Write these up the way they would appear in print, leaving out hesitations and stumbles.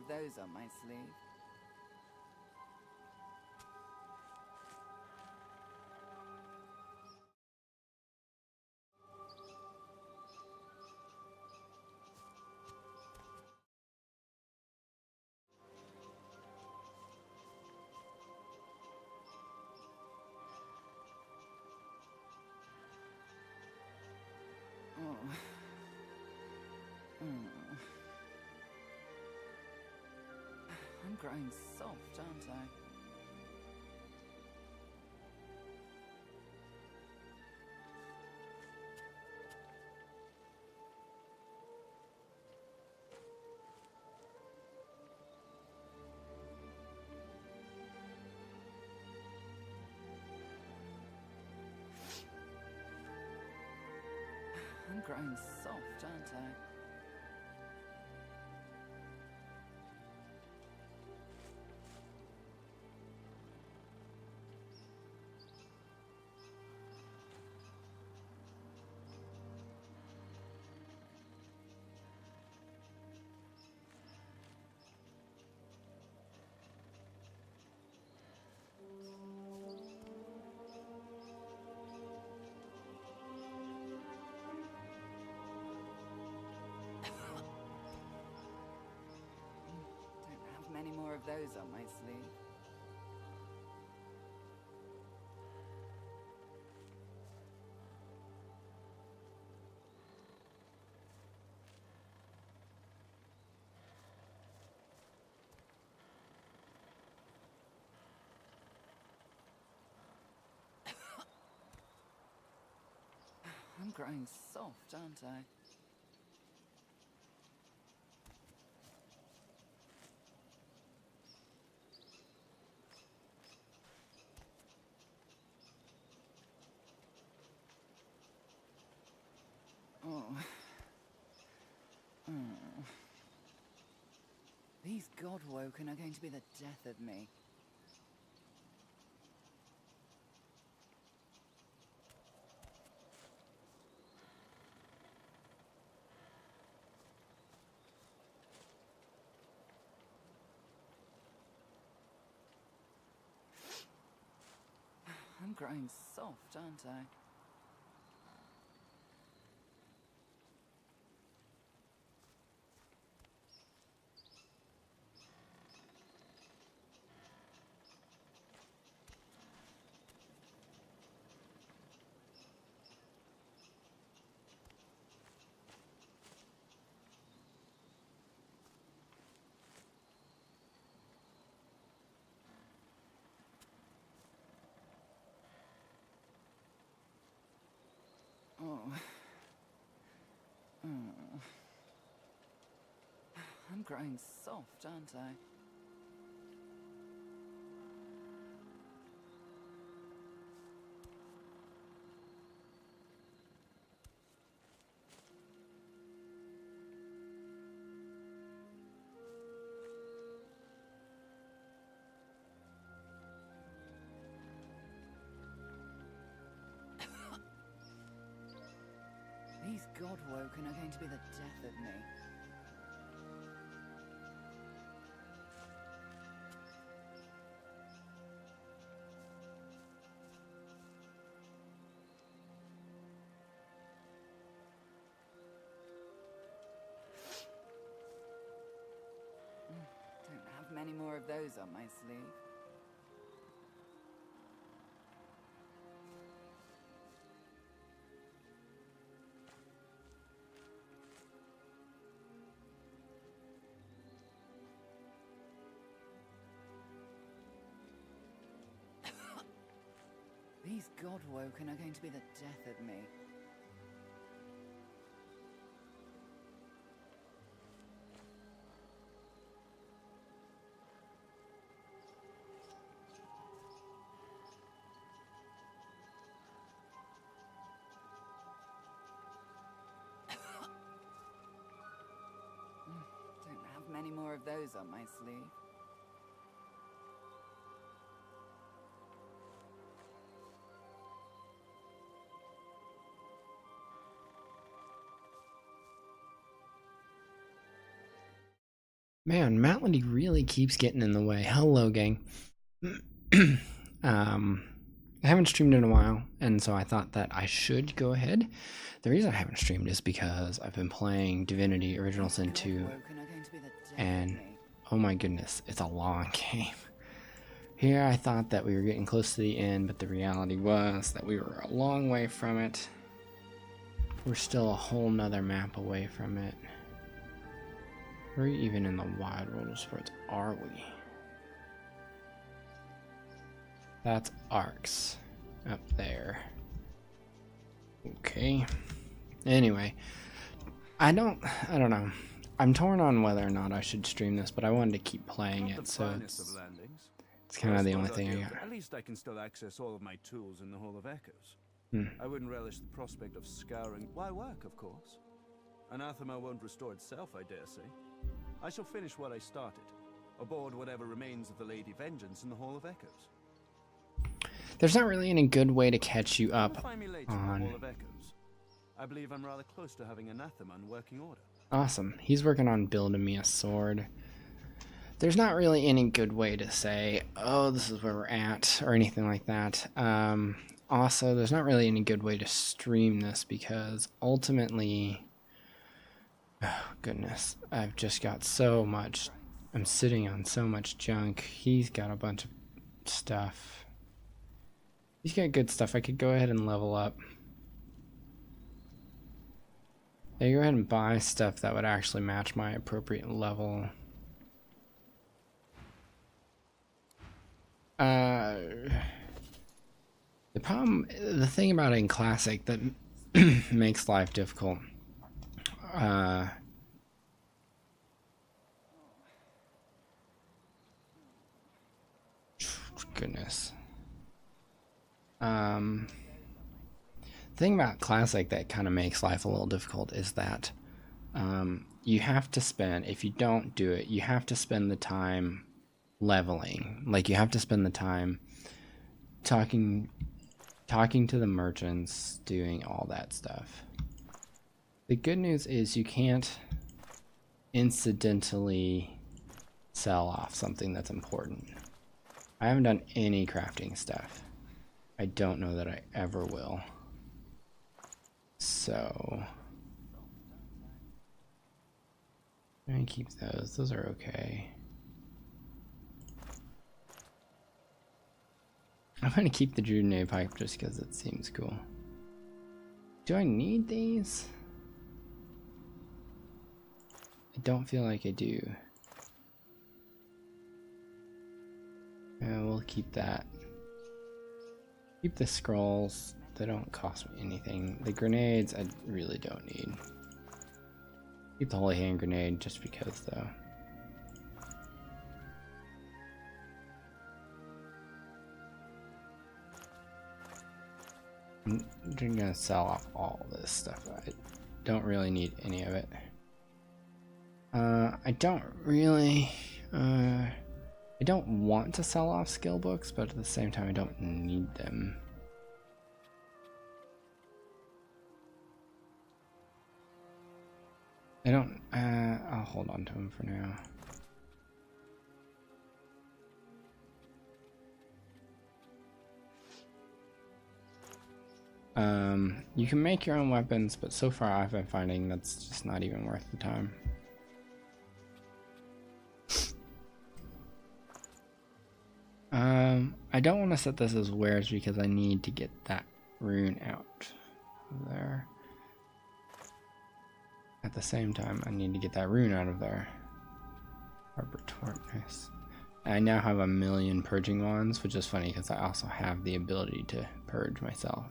of those on my sleeve. Oh. I'm growing soft, aren't I? I'm growing soft, aren't I? Don't have many more of those on my sleeve. I'm growing soft, aren't I? Oh. These Godwoken are going to be the death of me. I'm growing soft, aren't I? Oh. I'm growing soft, aren't I? These Godwoken are going to be the death of me. Don't have many more of those on my sleeve. These Godwoken are going to be the death of me. Don't have many more of those on my sleeve. Man, Melody really keeps getting in the way. Hello, gang. I haven't streamed in a while, and so I thought that I should go ahead. The reason I haven't streamed is because I've been playing Divinity Original Sin 2, and oh my goodness, it's a long game. Here I thought that we were getting close to the end, but the reality was that we were a long way from it. We're still a whole nother map away from it. Where even in the wide world of sports are we? That's Arcs up there. Okay. Anyway, I don't know. I'm torn on whether or not I should stream this, but I wanted to keep playing it, so it's kind of the only thing I got. At least I can still access all of my tools in the Hall of Echoes. I wouldn't relish the prospect of scouring. Why work, of course? Anathema won't restore itself, I dare say. I shall finish what I started, aboard whatever remains of the Lady Vengeance in the Hall of Echoes. There's not really any good way to catch you up Find me later in the Hall of Echoes. I believe I'm rather close to having Anathema in working order. Awesome. He's working on building me a sword. There's not really any good way to say, oh, this is where we're at, or anything like that. Also, there's not really any good way to stream this because ultimately, oh goodness, I've just got so much, I'm sitting on so much junk. He's got a bunch of stuff. He's got good stuff. I could go ahead and level up. I go ahead and buy stuff that would actually match my appropriate level. The thing about it in Classic that makes life difficult, goodness. The thing about Classic that kind of makes life a little difficult is that you have to spend, if you don't do it, you have to spend the time leveling. Like, you have to spend the time talking to the merchants, doing all that stuff. The good news is you can't incidentally sell off something that's important. I haven't done any crafting stuff. I don't know that I ever will. So I'm gonna keep those. Those are okay. I'm gonna keep the Druidnate pipe just because it seems cool. Do I need these? I don't feel like I do. Yeah, we'll keep that. Keep the scrolls. They don't cost me anything. The grenades I really don't need. Keep the holy hand grenade just because though. I'm gonna sell off all this stuff. I don't really need any of it. I don't really I don't want to sell off skill books, but at the same time I don't need them. I don't I'll hold on to them for now. You can make your own weapons, but so far I've been finding that's just not even worth the time. I don't want to set this as wares because I need to get that rune out of there. At the same time, I need to get that rune out of there. Arbor Tort, nice. I now have 1,000,000 purging wands, which is funny because I also have the ability to purge myself.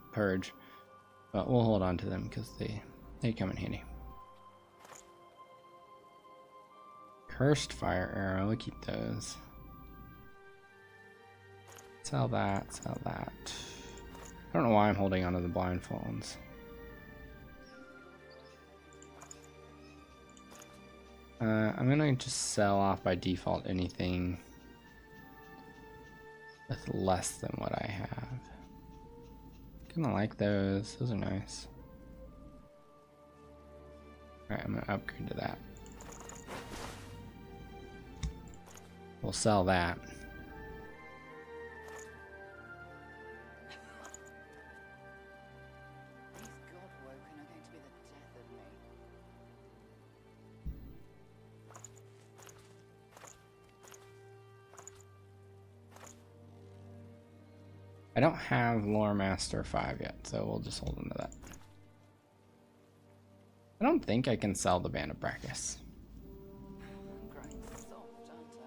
But we'll hold on to them because they come in handy. Cursed fire arrow, we'll keep those. Sell that, sell that. I don't know why I'm holding onto the blindfolds. I'm gonna just sell off by default anything with less than what I have. Kinda like those. Those are nice. Alright, I'm gonna upgrade to that. We'll sell that. These Godwoken are going to be the death of me. I don't have Lore Master 5 yet, so we'll just hold on to that. I don't think I can sell the Band of Brachus. I'm growing soft, aren't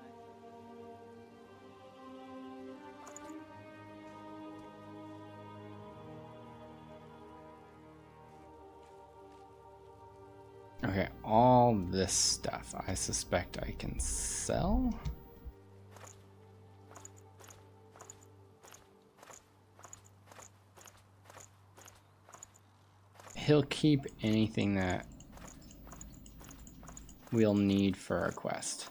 I? Okay, all this stuff I suspect I can sell. He'll keep anything that we'll need for a quest.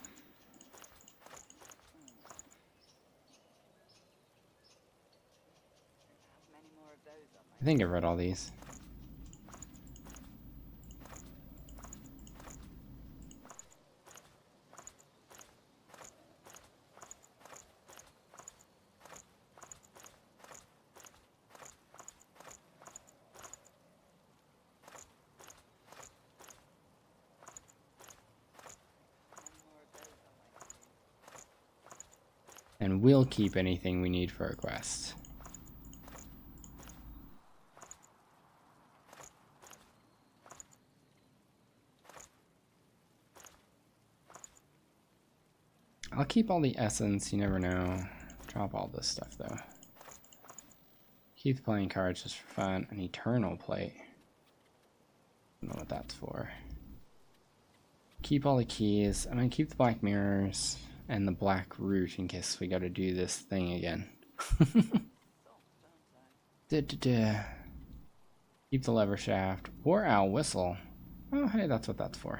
Many more of those on my I think I've read all these. And we'll keep anything we need for a quest. I'll keep all the essence, you never know. Drop all this stuff though. Keep playing cards just for fun. An eternal plate. Don't know what that's for. Keep all the keys. I'm gonna keep the black mirrors and the black root in case we gotta do this thing again. Keep the lever shaft. War owl whistle. Oh hey, that's what that's for.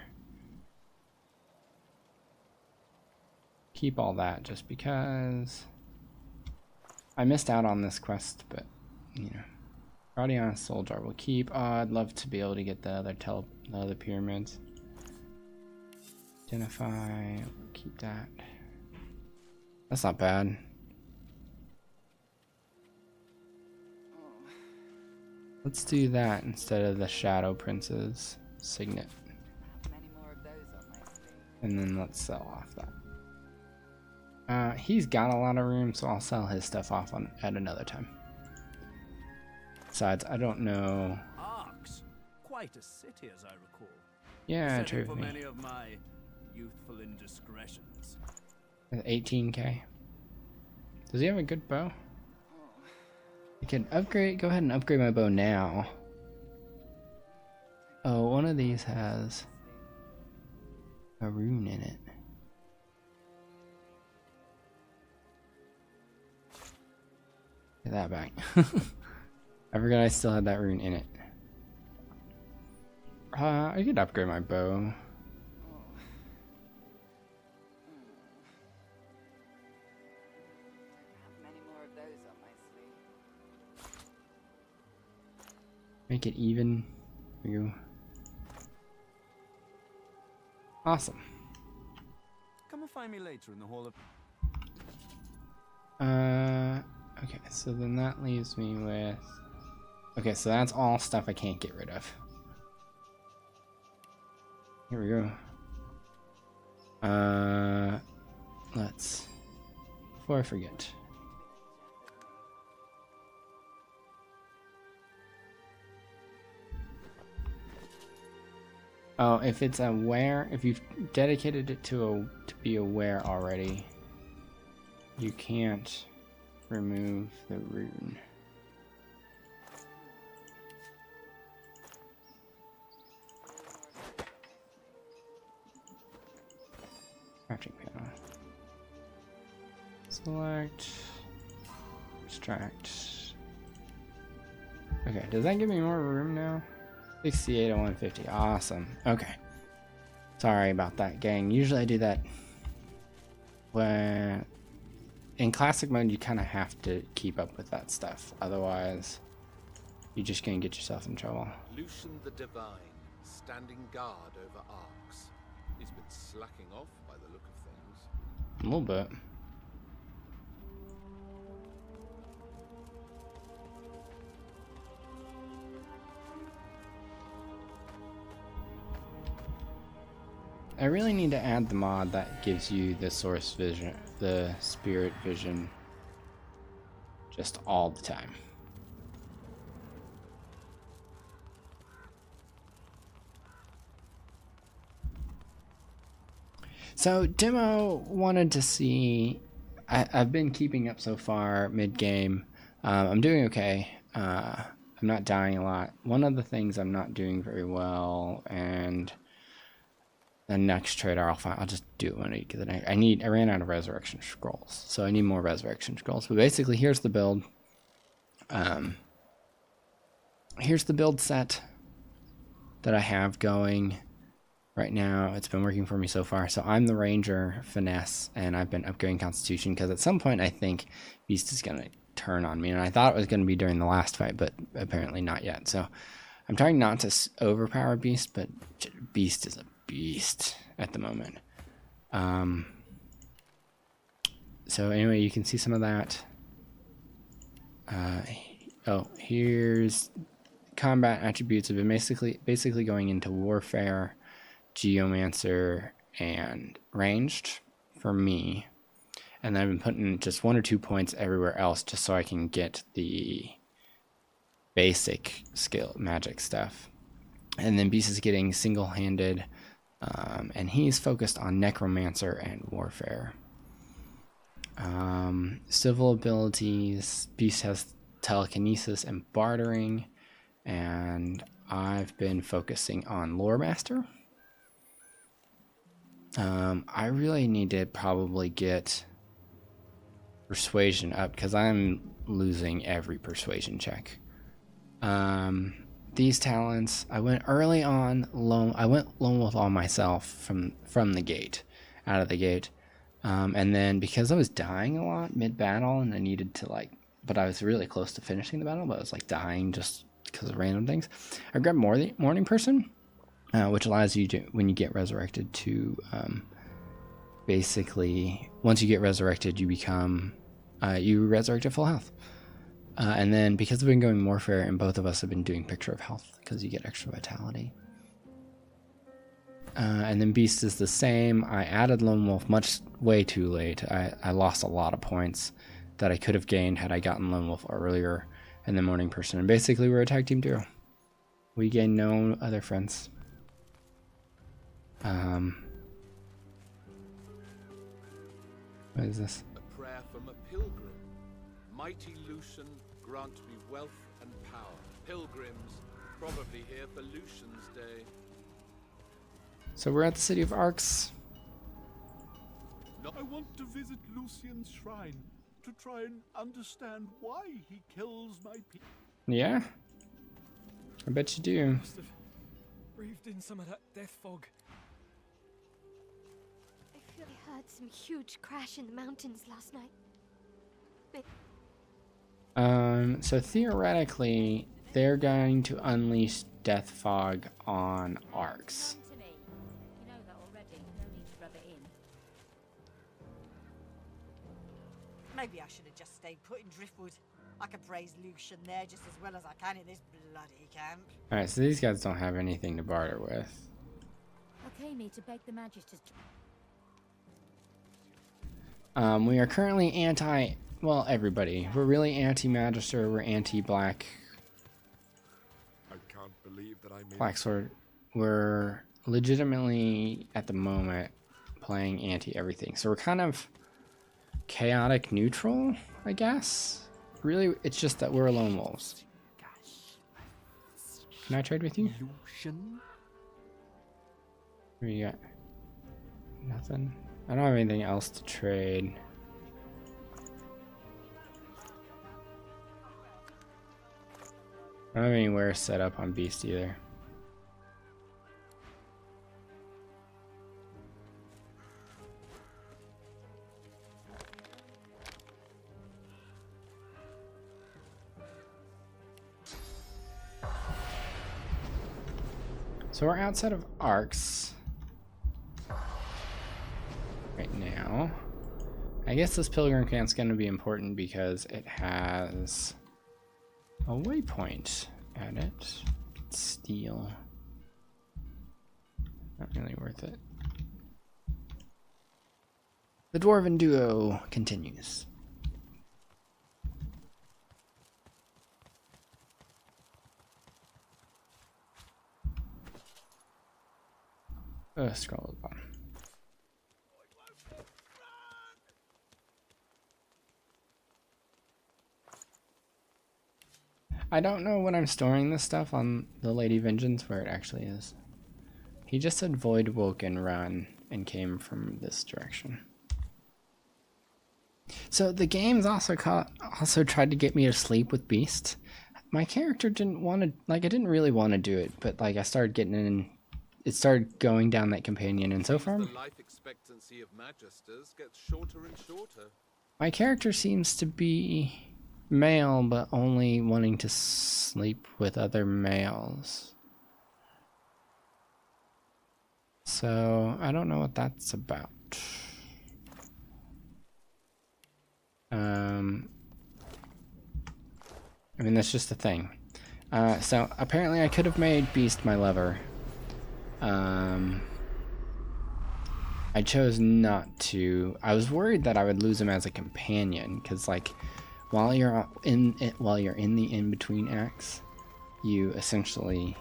Keep all that just because I missed out on this quest, but you know. Radiant soul jar will keep. Oh, I'd love to be able to get the other pyramids. Identify, we'll keep that. That's not bad. Let's do that instead of the Shadow Prince's signet. many more of those on my sleeve. And then let's sell off that. He's got a lot of room, so I'll sell his stuff off at another time. Besides, I don't know. Arx, quite a city as I recall. Yeah, Setting true. for many of my youthful indiscretions. 18k. Does he have a good bow? You can upgrade. Go ahead and upgrade my bow now. Oh, one of these has a rune in it. Get that back. I forgot I still had that rune in it. I could upgrade my bow. Many more of those on my sleeve. Make it even for you. Awesome. Come and find me later in the hall of... Okay, so then that leaves me with... Okay, so that's all stuff I can't get rid of. Here we go. Let's... Before I forget. Oh, if it's aware, if you've dedicated it to be aware already, you can't remove the rune. Crafting panel. Select. Extract. Okay, does that give me more room now? 68 and 150. Awesome. Okay. Sorry about that, gang. Usually I do that when in classic mode you kind of have to keep up with that stuff. Otherwise, you're just going to get yourself in trouble. Lucian the Divine, standing guard over Arx. He's been slacking off by the look of things. A little bit. I really need to add the mod that gives you the source vision, the spirit vision, just all the time. So Demo wanted to see, I've been keeping up so far mid-game. I'm doing okay. I'm not dying a lot. One of the things I'm not doing very well, and the next trader I'll just do it when I get the I ran out of resurrection scrolls, so I need more resurrection scrolls. But basically, here's the build. Here's the build set that I have going right now. It's been working for me so far. So I'm the Ranger Finesse, and I've been upgrading Constitution because at some point I think Beast is gonna turn on me, and I thought it was gonna be during the last fight, but apparently not yet. So I'm trying not to overpower Beast, but Beast is a beast at the moment. So anyway, you can see some of that. Oh, here's combat attributes. Have been basically going into warfare, geomancer, and ranged for me, and then I've been putting just 1 or 2 points everywhere else just so I can get the basic skill magic stuff. And then Beast is getting single-handed. And he's focused on necromancer and warfare. Civil abilities, Beast has telekinesis and bartering, and I've been focusing on lore master. I really need to probably get persuasion up because I'm losing every persuasion check. These talents, I went early on lone. I went lone wolf on myself from the gate, out of the gate, and then because I was dying a lot mid battle, and I needed to but I was really close to finishing the battle, but I was dying just because of random things. I grabbed morning person, which allows you to, when you get resurrected, to basically once you get resurrected, you become you resurrect at full health. And then because I've been going warfare, and both of us have been doing picture of health because you get extra vitality. And then Beast is the same. I added Lone Wolf way too late. I lost a lot of points that I could have gained had I gotten Lone Wolf earlier. And then Morning Person. And basically we're a tag team duo. We gain no other friends. What is this? A prayer from a pilgrim. Mighty Lucian, grant me wealth and power. Pilgrims, probably here for Lucian's day. So we're at the city of Arx. I want to visit Lucian's shrine to try and understand why he kills my people. Yeah? I bet you do. Must have breathed in some of that death fog. I heard some huge crash in the mountains last night. So theoretically, they're going to unleash Death Fog on Arx. You know that already. No need to rub it in. Maybe I should have just stayed put in Driftwood. I can praise Lucian there just as well as I can in this bloody camp. Alright, so these guys don't have anything to barter with. Okay, me to beg the Magister's. We are currently well, everybody. We're really anti-Magister, we're anti-Black. I can't believe that I made Black Sword. We're legitimately, at the moment, playing anti-everything. So we're kind of chaotic neutral, I guess. Really, it's just that we're lone wolves. Can I trade with you? Lucian? What do you got? Nothing. I don't have anything else to trade. I don't have anywhere set up on Beast either. So we're outside of Arx right now. I guess this pilgrim camp's going to be important because it has a waypoint at it. Steel. Not really worth it. The Dwarven duo continues. Scroll on. I don't know when I'm storing this stuff on the Lady Vengeance where it actually is. He just said Void woke and run and came from this direction. So the game's also tried to get me to sleep with Beast. My character didn't want to, like, I didn't really want to do it, but like I started getting in, it started going down that companion, and so far The life expectancy of Magisters gets shorter and shorter. My character seems to be male, but only wanting to sleep with other males. So I don't know what that's about. I mean, that's just the thing. So apparently I could have made Beast my lover. I chose not to. I was worried that I would lose him as a companion, because like while you're in the in-between acts, you essentially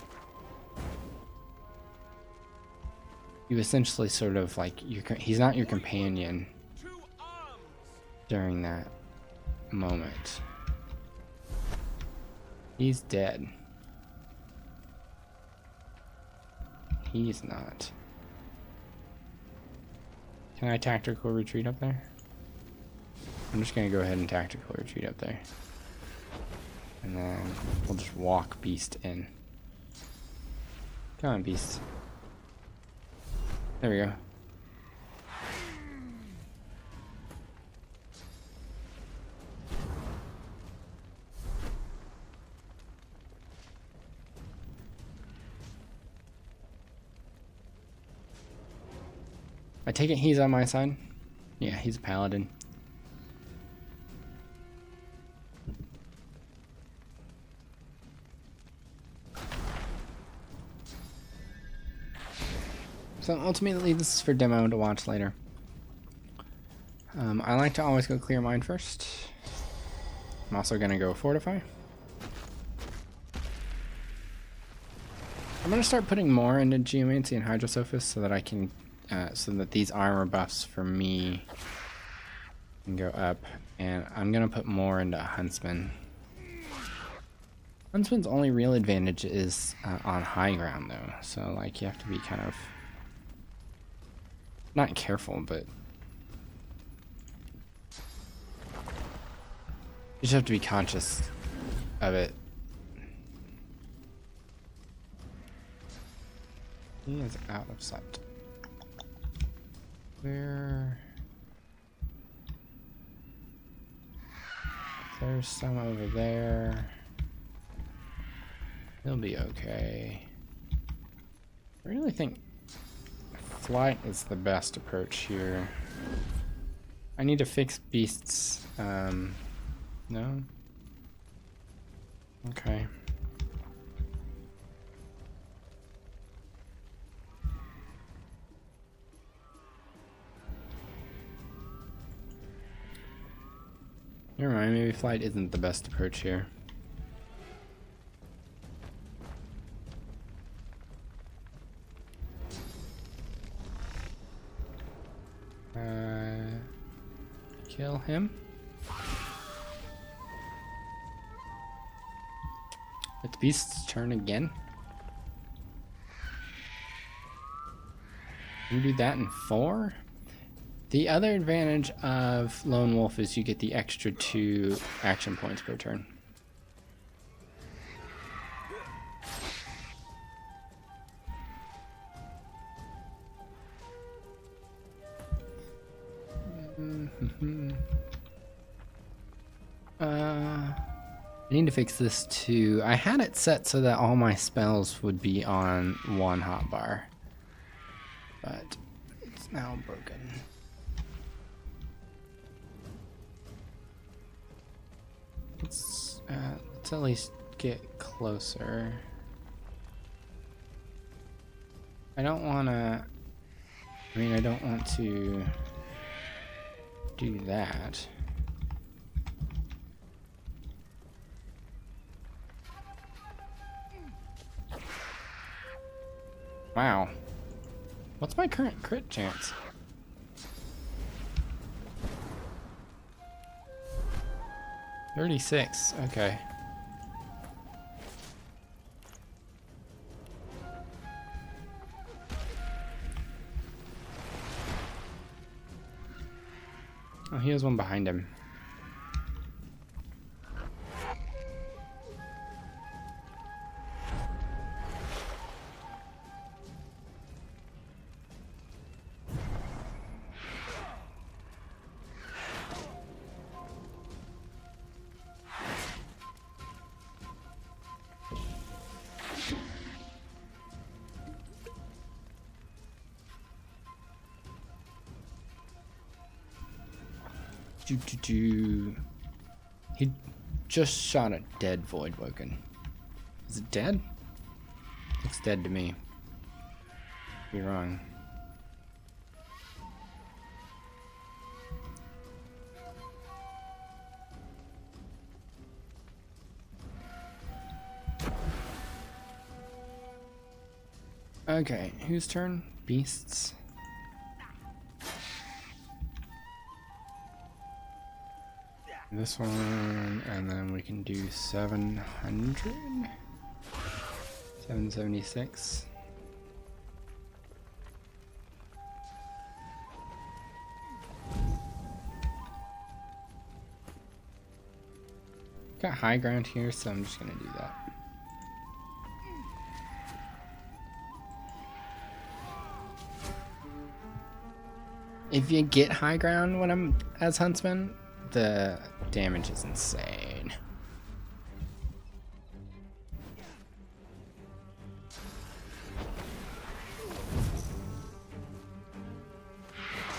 sort of like he's not your companion during that moment. He's dead. He's not. Can I tactical retreat up there? I'm just gonna go ahead and tactical retreat up there. And then we'll just walk Beast in. Come on, Beast. There we go. I take it he's on my side? Yeah, he's a paladin. So ultimately this is for demo to watch later. I like to always go clear mine first. I'm also gonna go fortify. I'm gonna start putting more into Geomancy and Hydrosophist so that I can so that these armor buffs for me can go up, and I'm gonna put more into Huntsman. Huntsman's only real advantage is on high ground though, so like you have to be kind of not careful, but you just have to be conscious of it. He is out of sight. Where? There's some over there. He'll be okay. I really think flight is the best approach here. I need to fix Beasts. No? Okay. Never mind, maybe flight isn't the best approach here. Kill him. It's Beast's turn again. You do that in 4? The other advantage of Lone Wolf is you get the extra 2 action points per turn. I need to fix this too. I had it set so that all my spells would be on 1 hotbar, but it's now broken. Let's at least get closer. I don't want to... I mean, I don't want to do that. Wow. What's my current crit chance? $36. Okay. Oh, he has one behind him. He just shot a dead Void Woken. Is it dead? Looks dead to me. You're wrong. Okay, whose turn? Beasts. This one, and then we can do 700? 776. Got high ground here, so I'm just gonna do that. If you get high ground when I'm as Huntsman, the damage is insane.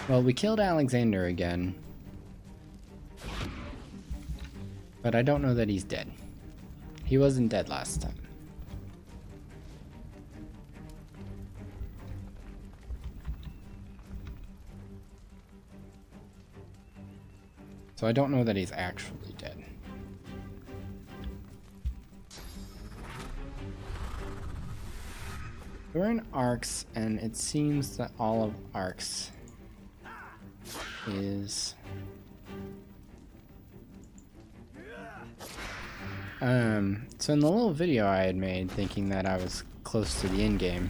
Well, we killed Alexander again. But I don't know that he's dead. He wasn't dead last time. So I don't know that he's actually dead. We're in Arcs, and it seems that all of Arcs is... So in the little video I had made, thinking that I was close to the end game,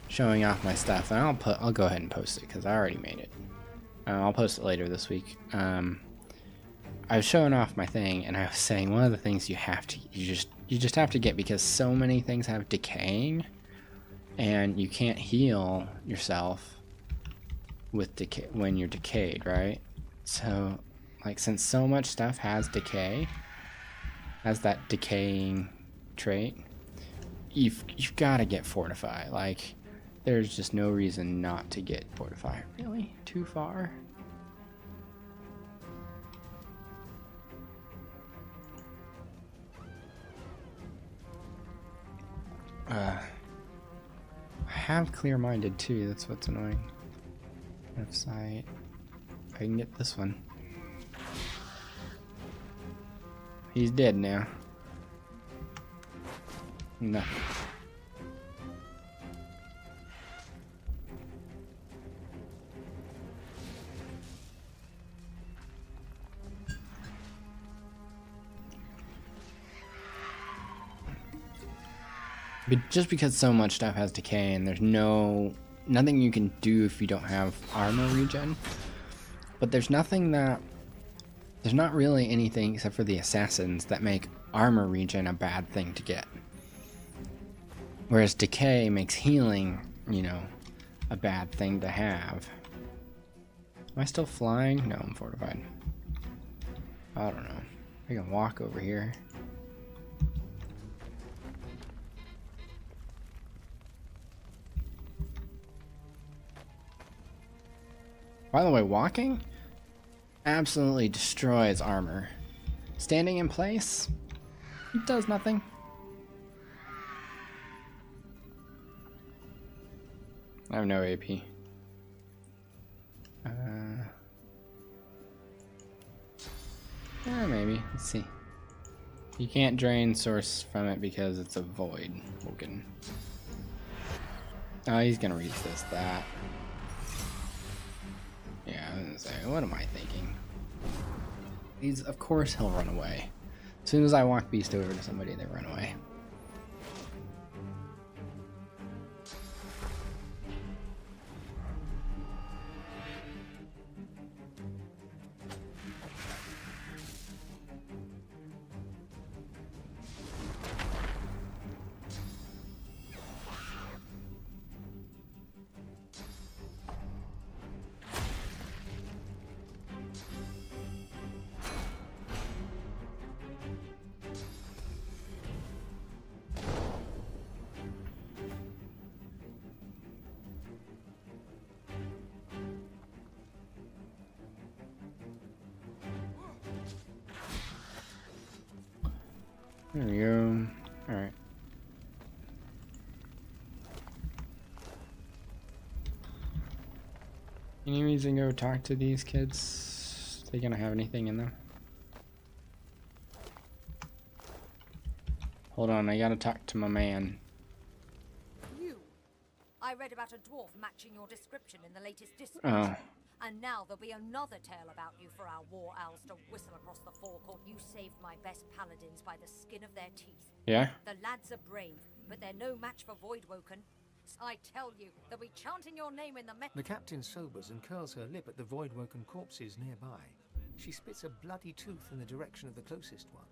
showing off my stuff, and I'll go ahead and post it because I already made it. I'll post it later this week. I was showing off my thing, and I was saying one of the things you just have to get, because so many things have decaying, and you can't heal yourself with decay when you're decayed, right? So, like, since so much stuff has decay, has that decaying trait, you've got to get Fortify. Like, there's just no reason not to get Fortify. Really? Too far? I have clear-minded too, that's what's annoying. Left side. I can get this one. He's dead now. No. But just because so much stuff has decay and there's nothing you can do if you don't have armor regen. But there's not really anything except for the assassins that make armor regen a bad thing to get. Whereas decay makes healing, a bad thing to have. Am I still flying? No, I'm fortified. I don't know. I can walk over here. By the way, walking absolutely destroys armor. Standing in place, It does nothing. I have no AP. Maybe. Let's see. You can't drain source from it because it's a void. Woken. Oh, he's gonna resist that. Yeah, I was gonna say, what am I thinking? He's, of course he'll run away. As soon as I walk Beast over to somebody, they run away. There we go. Alright. Any reason to go talk to these kids? They gonna have anything in them? Hold on, I gotta talk to my man. You. I read about a dwarf matching your description in the latest dispatch. Oh. And now there'll be another tale about you for our war owls to whistle across the forecourt. You saved my best paladins by the skin of their teeth. Yeah? The lads are brave, but they're no match for Voidwoken. I tell you, they'll be chanting your name in the The captain sobers and curls her lip at the Voidwoken corpses nearby. She spits a bloody tooth in the direction of the closest one.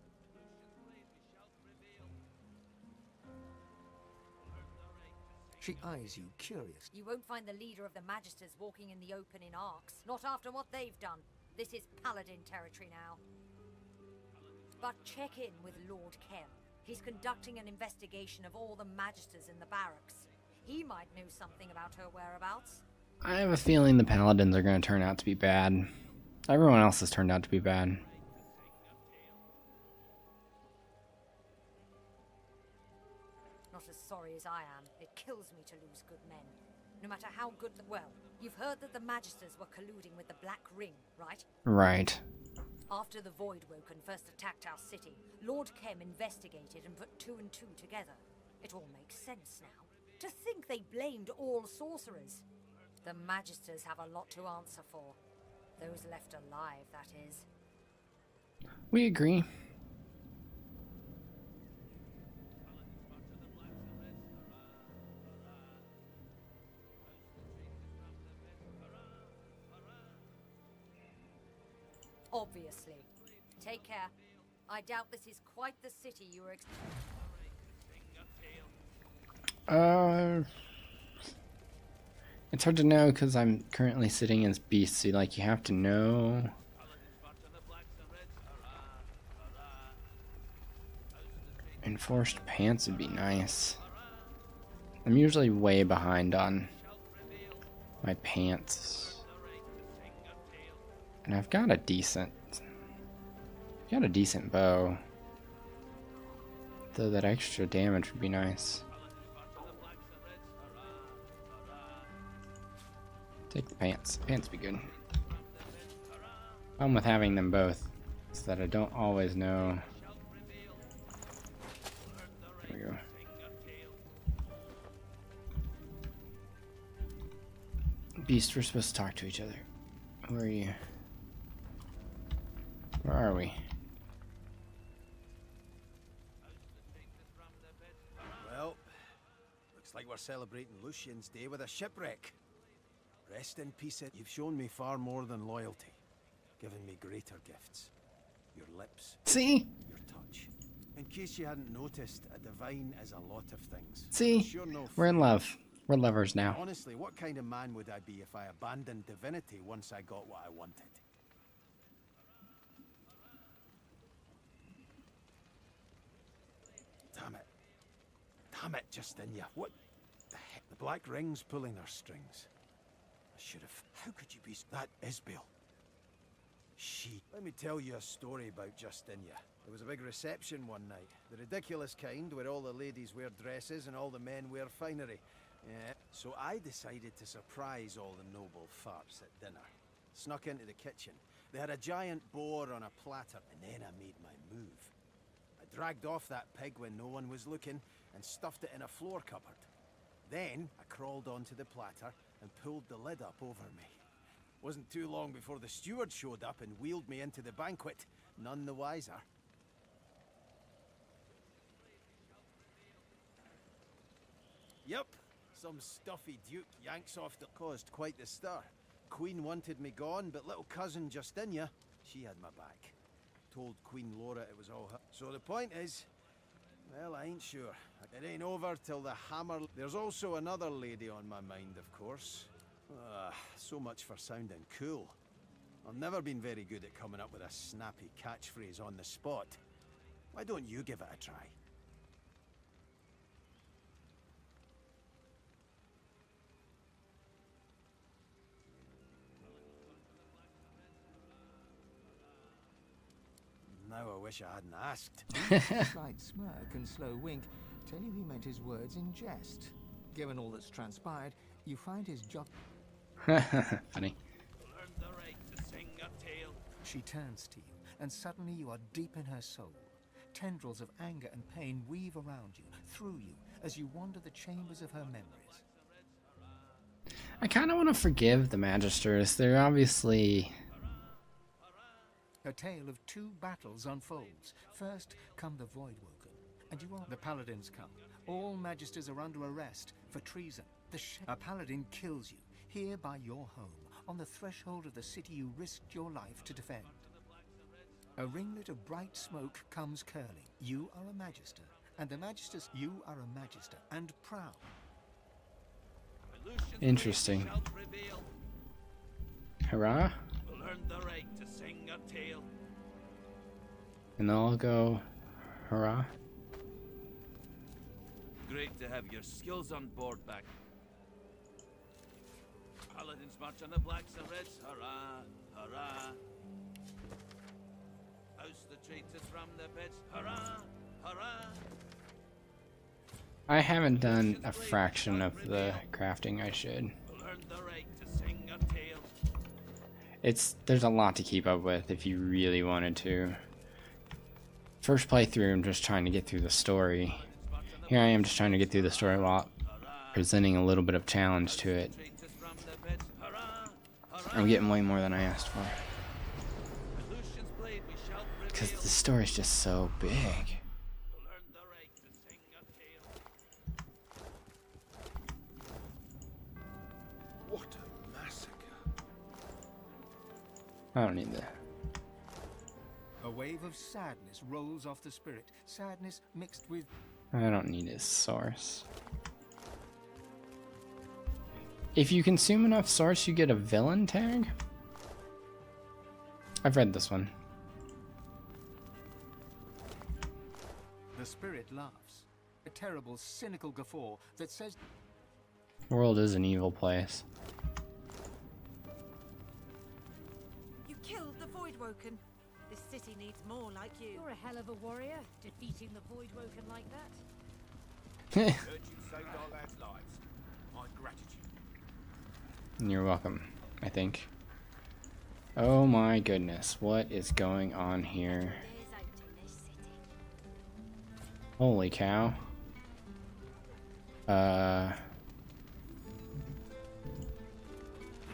She eyes you, curious. You won't find the leader of the Magisters walking in the open in arcs. Not after what they've done. This is Paladin territory now. But check in with Lord Kem. He's conducting an investigation of all the Magisters in the barracks. He might know something about her whereabouts. I have a feeling the Paladins are going to turn out to be bad. Everyone else has turned out to be bad. Not as sorry as I am. It kills me to lose good men. No matter how good well, you've heard that the Magisters were colluding with the Black Ring, right? Right. After the Voidwoken first attacked our city, Lord Kem investigated and put two and two together. It all makes sense now. To think they blamed all sorcerers. The Magisters have a lot to answer for. Those left alive, that is. We agree. Obviously. Take care. I doubt this is quite the city you were It's hard to know because I'm currently sitting as Beast, so like you have to know. Enforced pants would be nice. I'm usually way behind on my pants. And I've got a decent bow. Though that extra damage would be nice. Take the pants. Pants be good. Problem with having them both is that I don't always know. There we go. Beast, we're supposed to talk to each other. Where are you? Where are we? Well, looks like we're celebrating Lucian's Day with a shipwreck. Rest in peace. You've shown me far more than loyalty, given me greater gifts. Your lips. See? Your touch. In case you hadn't noticed, a divine is a lot of things. See? Sure, no, we're in love. We're lovers now. Honestly, what kind of man would I be if I abandoned divinity once I got what I wanted? Damn it. Damn it, Justinia. What the heck? The Black Ring's pulling their strings. I should have... How could you be... That Isbel. She... Let me tell you a story about Justinia. There was a big reception one night. The ridiculous kind, where all the ladies wear dresses and all the men wear finery. Yeah. So I decided to surprise all the noble farts at dinner. Snuck into the kitchen. They had a giant boar on a platter, and then I made my move. I dragged off that pig when no one was looking and stuffed it in a floor cupboard. Then I crawled onto the platter and pulled the lid up over me. Wasn't too long before the steward showed up and wheeled me into the banquet, none the wiser. Yep, some stuffy duke yanks off the... Caused quite the stir. Queen wanted me gone, but little cousin Justinia, she had my back. Told Queen Laura it was all her. So the point is, well, I ain't sure. It ain't over till the hammer... There's also another lady on my mind, of course. So much for sounding cool. I've never been very good at coming up with a snappy catchphrase on the spot. Why don't you give it a try? Now I wish I hadn't asked. A slight smirk and slow wink tell you he meant his words in jest. Given all that's transpired, you find his job... Funny. She turns to you, and suddenly you are deep in her soul. Tendrils of anger and pain weave around you, through you, as you wander the chambers of her memories. I kind of want to forgive the Magisters. They're obviously... A tale of two battles unfolds. First come the Voidwoken, and you are... The Paladins come. All Magisters are under arrest for treason. A Paladin kills you, here by your home, on the threshold of the city you risked your life to defend. A ringlet of bright smoke comes curling. You are a Magister, and the Magisters... You are a Magister, and proud. Interesting. Hurrah? And they'll all go, hurrah. Great to have your skills on board back. Paladins march on the blacks and reds, hurrah, hurrah. Oust the traitors from their beds, hurrah, hurrah. I haven't done a fraction of the crafting I should. There's a lot to keep up with if you really wanted to. First playthrough, I'm just trying to get through the story. Here I am just trying to get through the story while presenting a little bit of challenge to it. I'm getting way more than I asked for. Because the story's just so big. What a massacre. I don't need that. A wave of sadness rolls off the spirit. Sadness mixed with... I don't need his source. If you consume enough source, you get a villain tag? I've read this one. The spirit laughs. A terrible, cynical guffaw that says... The world is an evil place. You killed the Voidwoken. This city needs more like you. You're a hell of a warrior, defeating the Voidwoken like that. Heard you saved our lads' lives. My gratitude. You're welcome, I think. Oh my goodness, what is going on here? Holy cow. You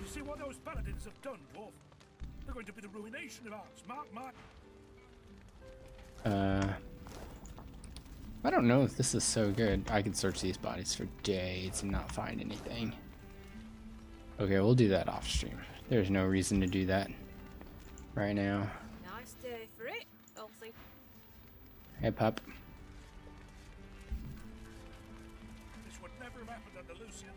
see what those paladins have done, Dwarf? They're going to be the ruination of ours. Mark. I don't know if this is so good. I could search these bodies for days and not find anything. Okay, we'll do that off stream. There's no reason to do that right now. Nice day for it, Elsie. Hey, pup. This would never have happened under Lucian.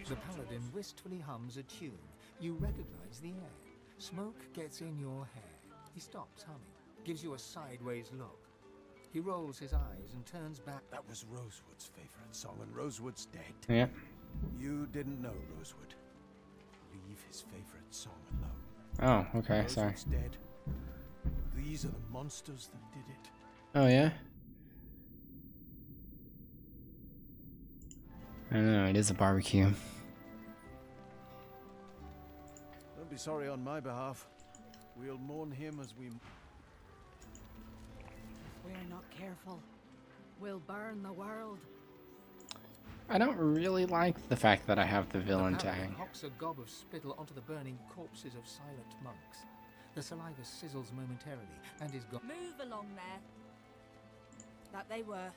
The paladin wistfully hums a tune. You recognize the air. Smoke gets in your hair. He stops humming, gives you a sideways look. He rolls his eyes and turns back. That was Rosewood's favorite song, and Rosewood's dead. Yeah. You didn't know Rosewood. Leave his favorite song alone. Oh, okay, sorry. Rosewood's dead. These are the monsters that did it. Oh yeah? I don't know, it is a barbecue. Don't be sorry on my behalf. We'll mourn him as we... If we're not careful, we'll burn the world. I don't really like the fact that I have the villain paladin tag. hocks a gob of spittle onto the burning corpses of silent monks. The saliva sizzles momentarily and is gone. Move along there. That they were.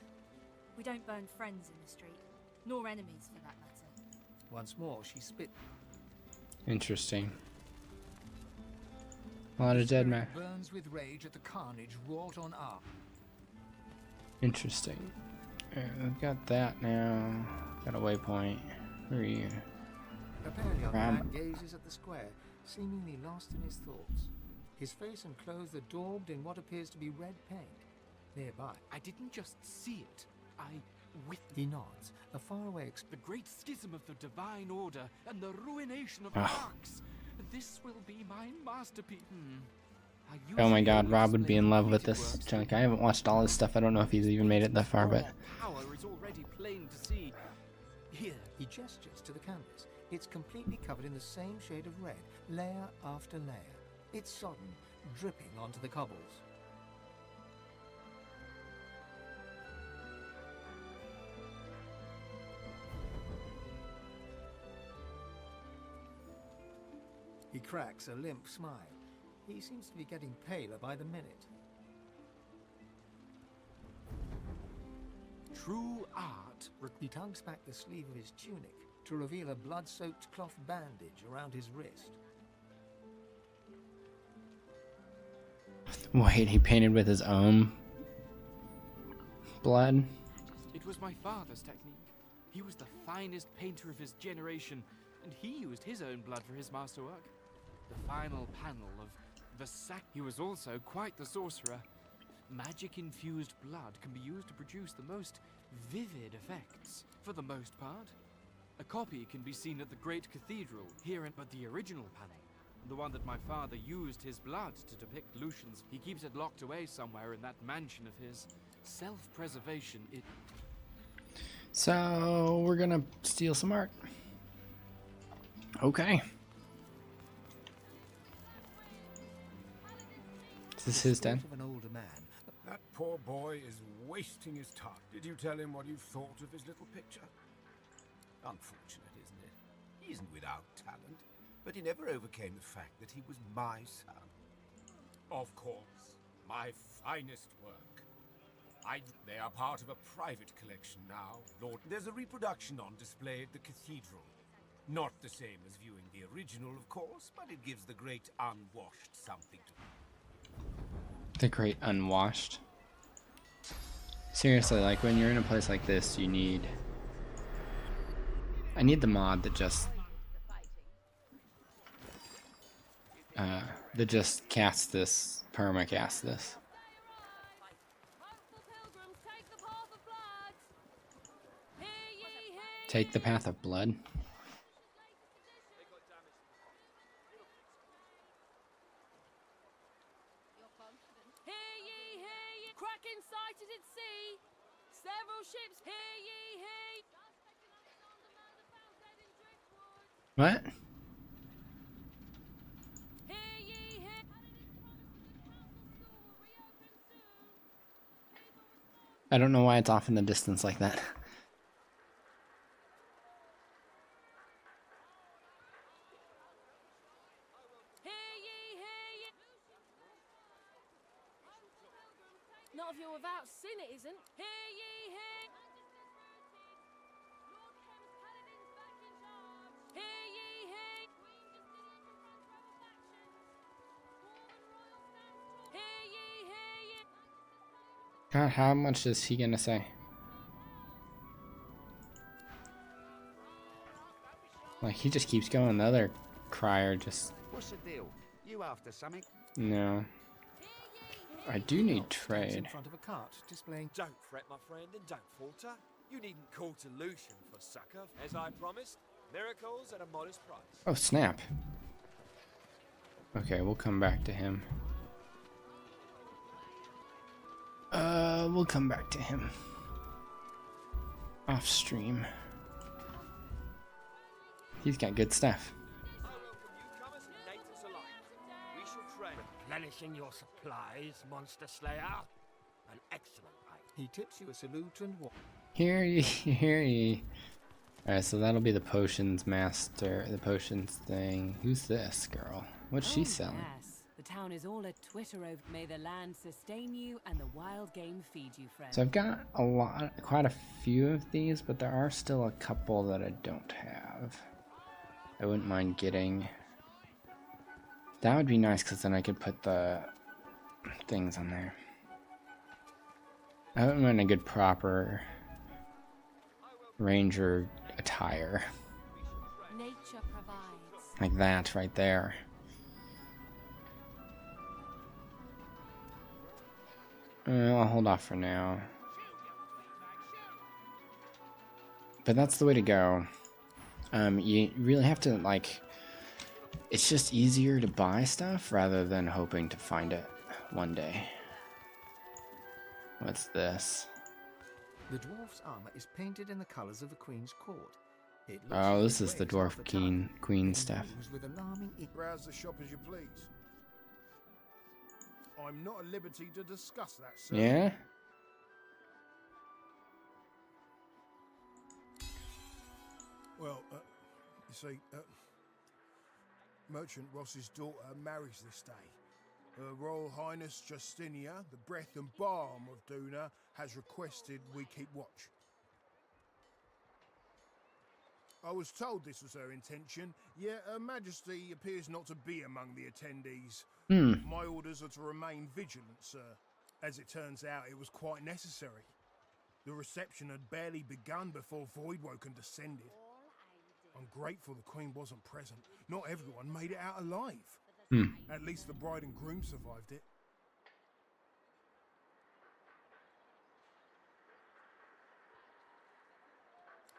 We don't burn friends in the street, nor enemies for that matter. Once more, she spit. Interesting. A lot of dead men. Burns with rage at the carnage wrought on Ar. Interesting. Alright, we've got that now. Got a waypoint. Where are you? A pale young Ram. man gazes at the square, seemingly lost in his thoughts. His face and clothes are daubed in what appears to be red paint. Nearby, I didn't just see it. I witnessed he nods. A faraway the great schism of the Divine Order and the ruination of Ah. Arks. This will be my masterpiece. Oh my god, Rob would be in love with this chunk. I haven't watched all his stuff. I don't know if he's even made it that far, but... Power is already plain to see. Here. He gestures to the canvas. It's completely covered in the same shade of red, layer after layer. It's sodden, dripping onto the cobbles. He cracks a limp smile. He seems to be getting paler by the minute. True art. He tugs back the sleeve of his tunic to reveal a blood-soaked cloth bandage around his wrist. Wait, he painted with his own blood? It was my father's technique. He was the finest painter of his generation, and he used his own blood for his masterwork. The final panel of the sack. He was also quite the sorcerer. Magic-infused blood can be used to produce the most vivid effects, for the most part. A copy can be seen at the Great Cathedral here, but the original panel, the one that my father used his blood to depict Lucian's, he keeps it locked away somewhere in that mansion of his. Self-preservation, it... So, we're gonna steal some art. Okay. Is this his den? Of an older man. That poor boy is wasting his time. Did you tell him what you thought of his little picture? Unfortunate, isn't it? He isn't without talent, but he never overcame the fact that he was my son. Of course, my finest work. They are part of a private collection now, Lord. There's a reproduction on display at the cathedral. Not the same as viewing the original, of course, but it gives the great unwashed something to... The great unwashed. Seriously, like when you're in a place like this, you need... I need the mod that just... that just casts this, perma-casts this. Take the path of blood? Kraken sighted at sea. Several ships. Hear ye, hear. What? Hear ye, hear. I don't know why it's off in the distance like that. Not if you're without sin, it isn't. Hear ye, hear. Hear ye, hear. Hear ye, hear. God, how much is he gonna say? Like, he just keeps going. The other crier just... What's the deal? You after something? No. I do need trade. In front of a cart displaying. Don't fret, my friend, and don't falter. You needn't call to Lucian for succor. As I promised, miracles at a modest price. Oh, snap. Okay, we'll come back to him. We'll come back to him. Off stream. He's got good stuff. Replenishing your supplies, Monster Slayer. An excellent idea. He tips you a salute and what? Hear ye, hear ye. Alright, so that'll be the potions master, the potions thing. Who's this girl? What's she selling? Yes, the town is all a Twitter over. May the land sustain you and the wild game feed you, friend. So I've got quite a few of these, but there are still a couple that I don't have. I wouldn't mind getting. That would be nice because then I could put the things on there. I wouldn't mind a good proper ranger attire. Nature provides. Like that right there. I'll hold off for now. But that's the way to go. You really have to, like, it's just easier to buy stuff rather than hoping to find it one day. What's this? The dwarf's armor is painted in the colors of the Queen's court. Oh, this is the dwarf queen stuff. With alarming browse the shop as you please. I'm not at liberty to discuss that, sir. Yeah? Well, you see, Merchant Ross's daughter marries this day. Her Royal Highness Justinia, the breath and balm of Duna, has requested we keep watch. I was told this was her intention, yet Her Majesty appears not to be among the attendees. My orders are to remain vigilant, sir. As it turns out, it was quite necessary. The reception had barely begun before Voidwoken descended. I'm grateful the Queen wasn't present. Not everyone made it out alive. At least the bride and groom survived it.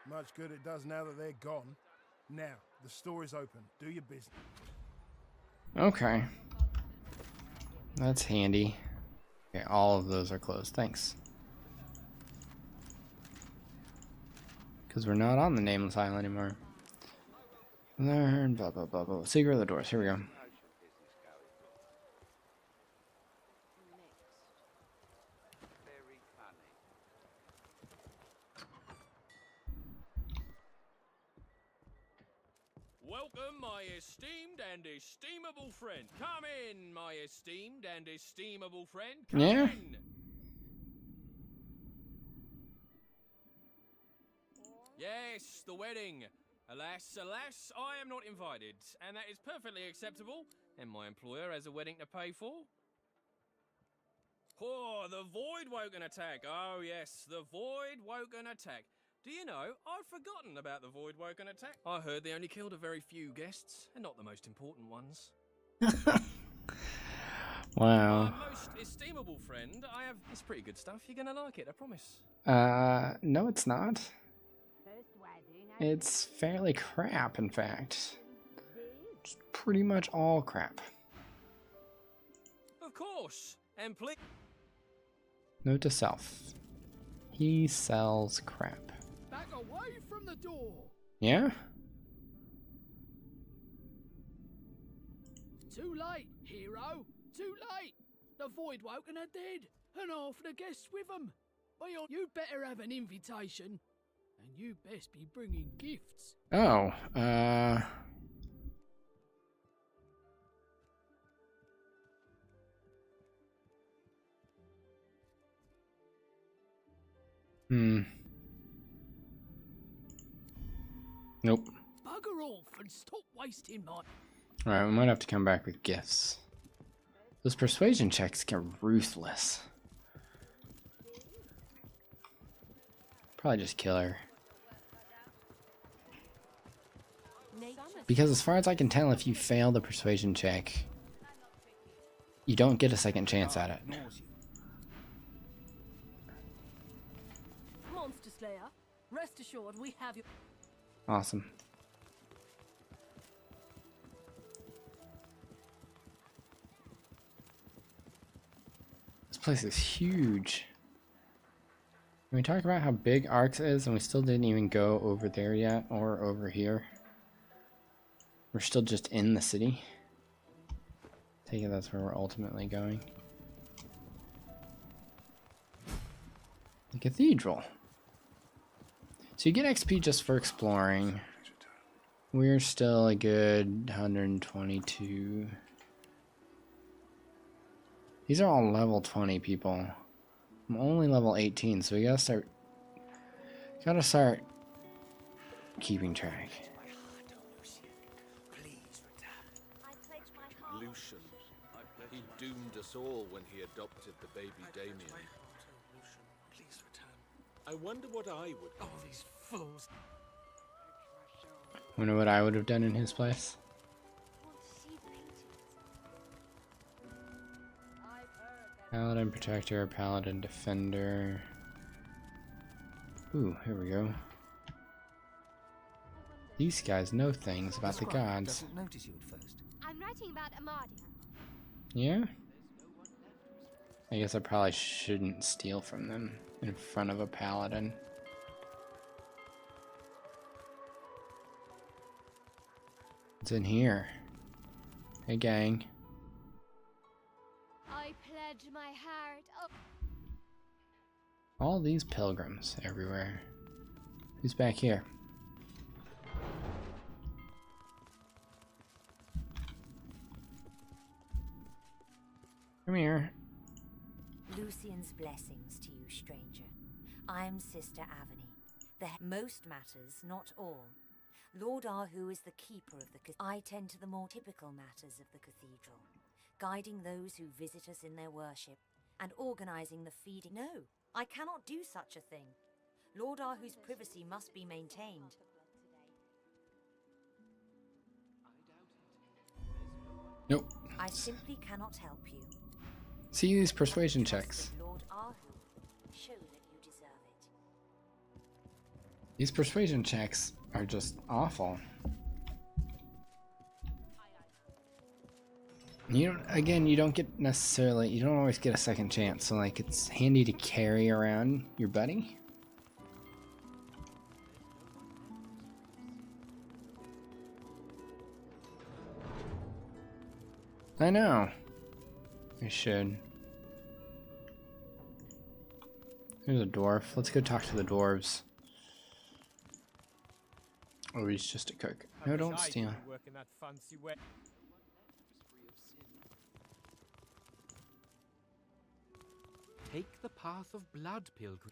Much good it does now that they're gone. Now, the store is open. Do your business. Okay. That's handy. Okay, all of those are closed. Thanks. Because we're not on the Nameless Isle anymore. Learn, blah, blah, blah, blah. Secret of the doors. Here we go. Welcome, my esteemed and esteemable friend. Come in, my esteemed and esteemable friend. Come in. Yes, the wedding. Alas, alas, I am not invited, and that is perfectly acceptable, and my employer has a wedding to pay for. Oh, the Voidwoken attack. Oh, yes, the Voidwoken attack. Do you know, I've forgotten about the Voidwoken attack. I heard they only killed a very few guests, and not the most important ones. Wow. My most estimable friend, I have... It's pretty good stuff. You're gonna like it, I promise. No, it's not. It's fairly crap, in fact. It's pretty much all crap. Of course, and please... Note to self. He sells crap. Back away from the door. Yeah? Too late, hero. Too late. The Voidwoken are dead, and half the guests with them. Well, you'd better have an invitation, and you best be bringing gifts. Oh, Nope. Bugger off and stop wasting my... Alright, we might have to come back with gifts. Those persuasion checks get ruthless. Probably just kill her. Because as far as I can tell, if you fail the persuasion check, you don't get a second chance at it. Monster Slayer, rest assured we have you. Awesome. This place is huge. Can we talk about how big Arx is and we still didn't even go over there yet or over here? We're still just in the city. Take it that's where we're ultimately going. The cathedral. So you get XP just for exploring. We're still a good 122. These are all level 20 people. I'm only level 18, so we gotta start keeping track. Lucian. He doomed us all when he adopted the baby Damien. Please return. I wonder what I would. Oh, these fools. Wonder what I would have done in his place. Paladin Protector, Paladin Defender. Ooh, here we go. These guys know things about the gods. Doesn't notice you at first. I'm writing about Amadia. Yeah? I guess I probably shouldn't steal from them in front of a paladin. What's in here? Hey gang. I pledge my heart. Oh. All these pilgrims everywhere. Who's back here? Come here. Lucian's blessings to you, stranger. I'm Sister Avony. Most matters, not all. Lord Arhu is the keeper of the cathedral. I tend to the more typical matters of the cathedral, guiding those who visit us in their worship, and organizing the feeding. No, I cannot do such a thing. Lord Arhu's privacy must be maintained. Nope. I simply cannot help you. See these persuasion checks. Lord Arhu, show that you deserve it. These persuasion checks are just awful. You don't, again, you don't always get a second chance, so like it's handy to carry around your buddy. I know. I should. There's a dwarf. Let's go talk to the dwarves. Oh, he's just a cook. No, don't steal. Take the path of blood, pilgrim.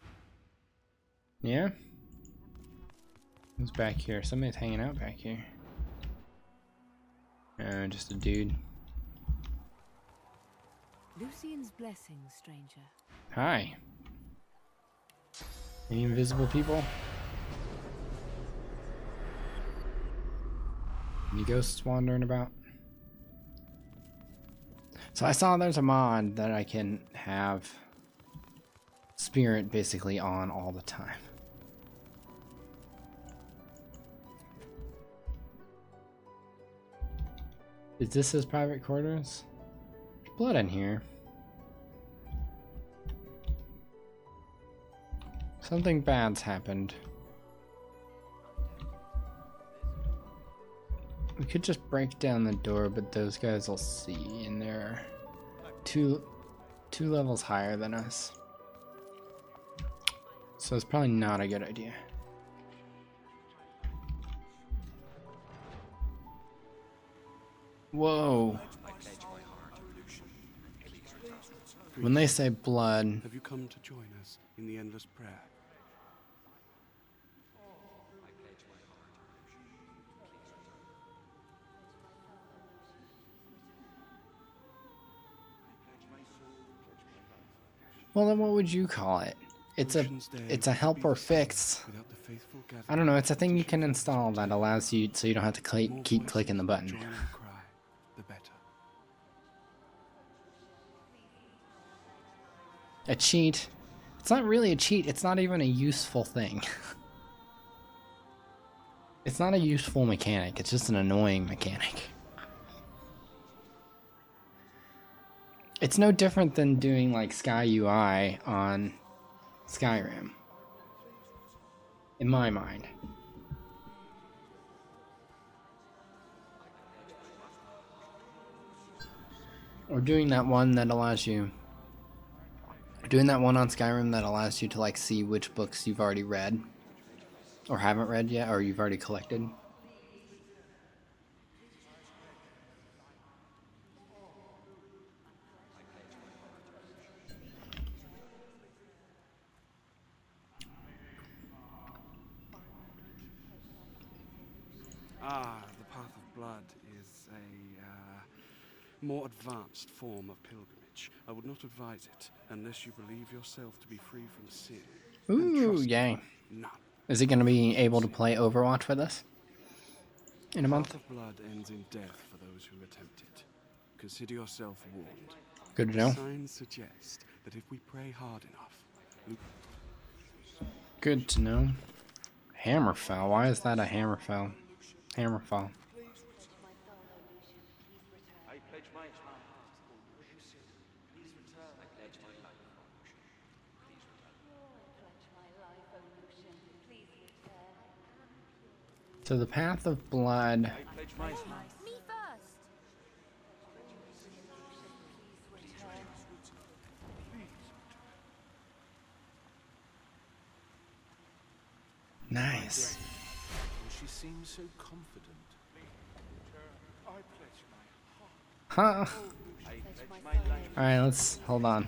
Yeah? Who's back here? Somebody's hanging out back here. Just a dude. Lucian's blessings, stranger. Hi. Any invisible people? Any ghosts wandering about? So I saw there's a mod that I can have spirit basically on all the time. Is this his private quarters? There's blood in here. Something bad's happened. We could just break down the door, but those guys will see, and they're two levels higher than us. So it's probably not a good idea. Whoa. When they say blood... Have you come to join us in the endless prayer? Well, then what would you call it? It's a help or fix. I don't know, it's a thing you can install that allows you so you don't have to keep clicking the button. A cheat. It's not really a cheat, it's not even a useful thing. It's not a useful mechanic, it's just an annoying mechanic. It's no different than doing like Sky UI on Skyrim, in my mind. Or doing that one that allows you... Doing that one on Skyrim that allows you to like see which books you've already read. Or haven't read yet, or you've already collected. Ah, the Path of Blood is a more advanced form of pilgrimage. I would not advise it unless you believe yourself to be free from sin. Ooh, yay. Is it going to be able to play Overwatch with us in a month? Path of Blood ends in death for those who attempt it. Consider yourself warned. Good to know. Signs suggest that if we pray hard enough... Good to know. Hammerfell. Why is that a Hammerfell? Hammerfell. So the Path of Blood. Me first. Nice. She seems so confident. Huh. Alright, let's hold on.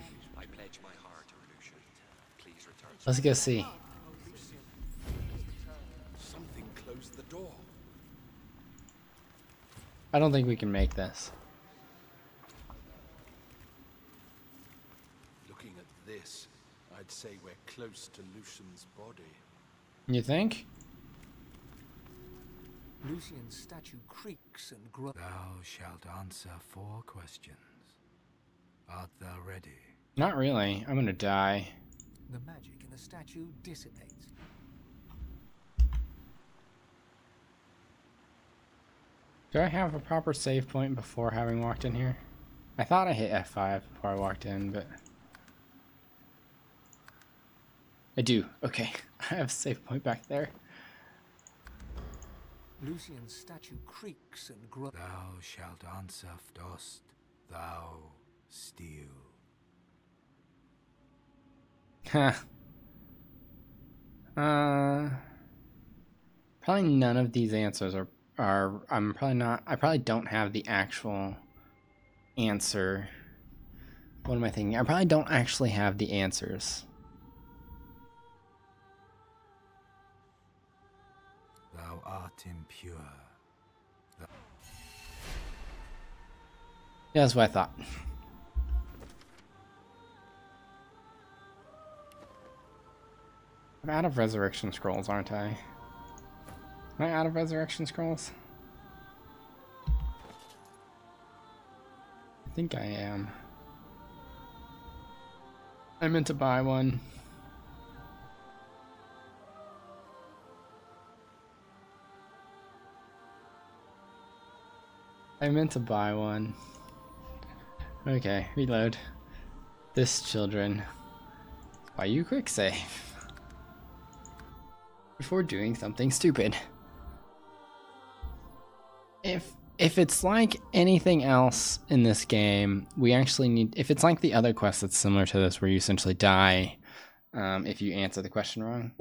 Let's go see. Something closed the door. I don't think we can make this. Looking at this, I'd say we're close to Lucian's body. You think? Lucian's statue creaks and groans. Thou shalt answer 4 questions. Art thou ready? Not really. I'm gonna die. The magic in the statue dissipates. Do I have a proper save point before having walked in here? I thought I hit F5 before I walked in, but... I do. Okay. I have a save point back there. Lucian's statue creaks and groans. Thou shalt answer dost thou steal? Huh. Probably none of these answers are I'm probably not, I probably don't have the actual answer. What am I thinking? I probably don't actually have the answers. Thou art impure. Yeah, that's what I thought. I'm out of resurrection scrolls, aren't I? Am I out of resurrection scrolls? I think I am. I meant to buy one. I meant to buy one. Okay, reload. This children. Why you quick save? Before doing something stupid. If it's like anything else in this game, we actually need, if it's like the other quest that's similar to this where you essentially die if you answer the question wrong,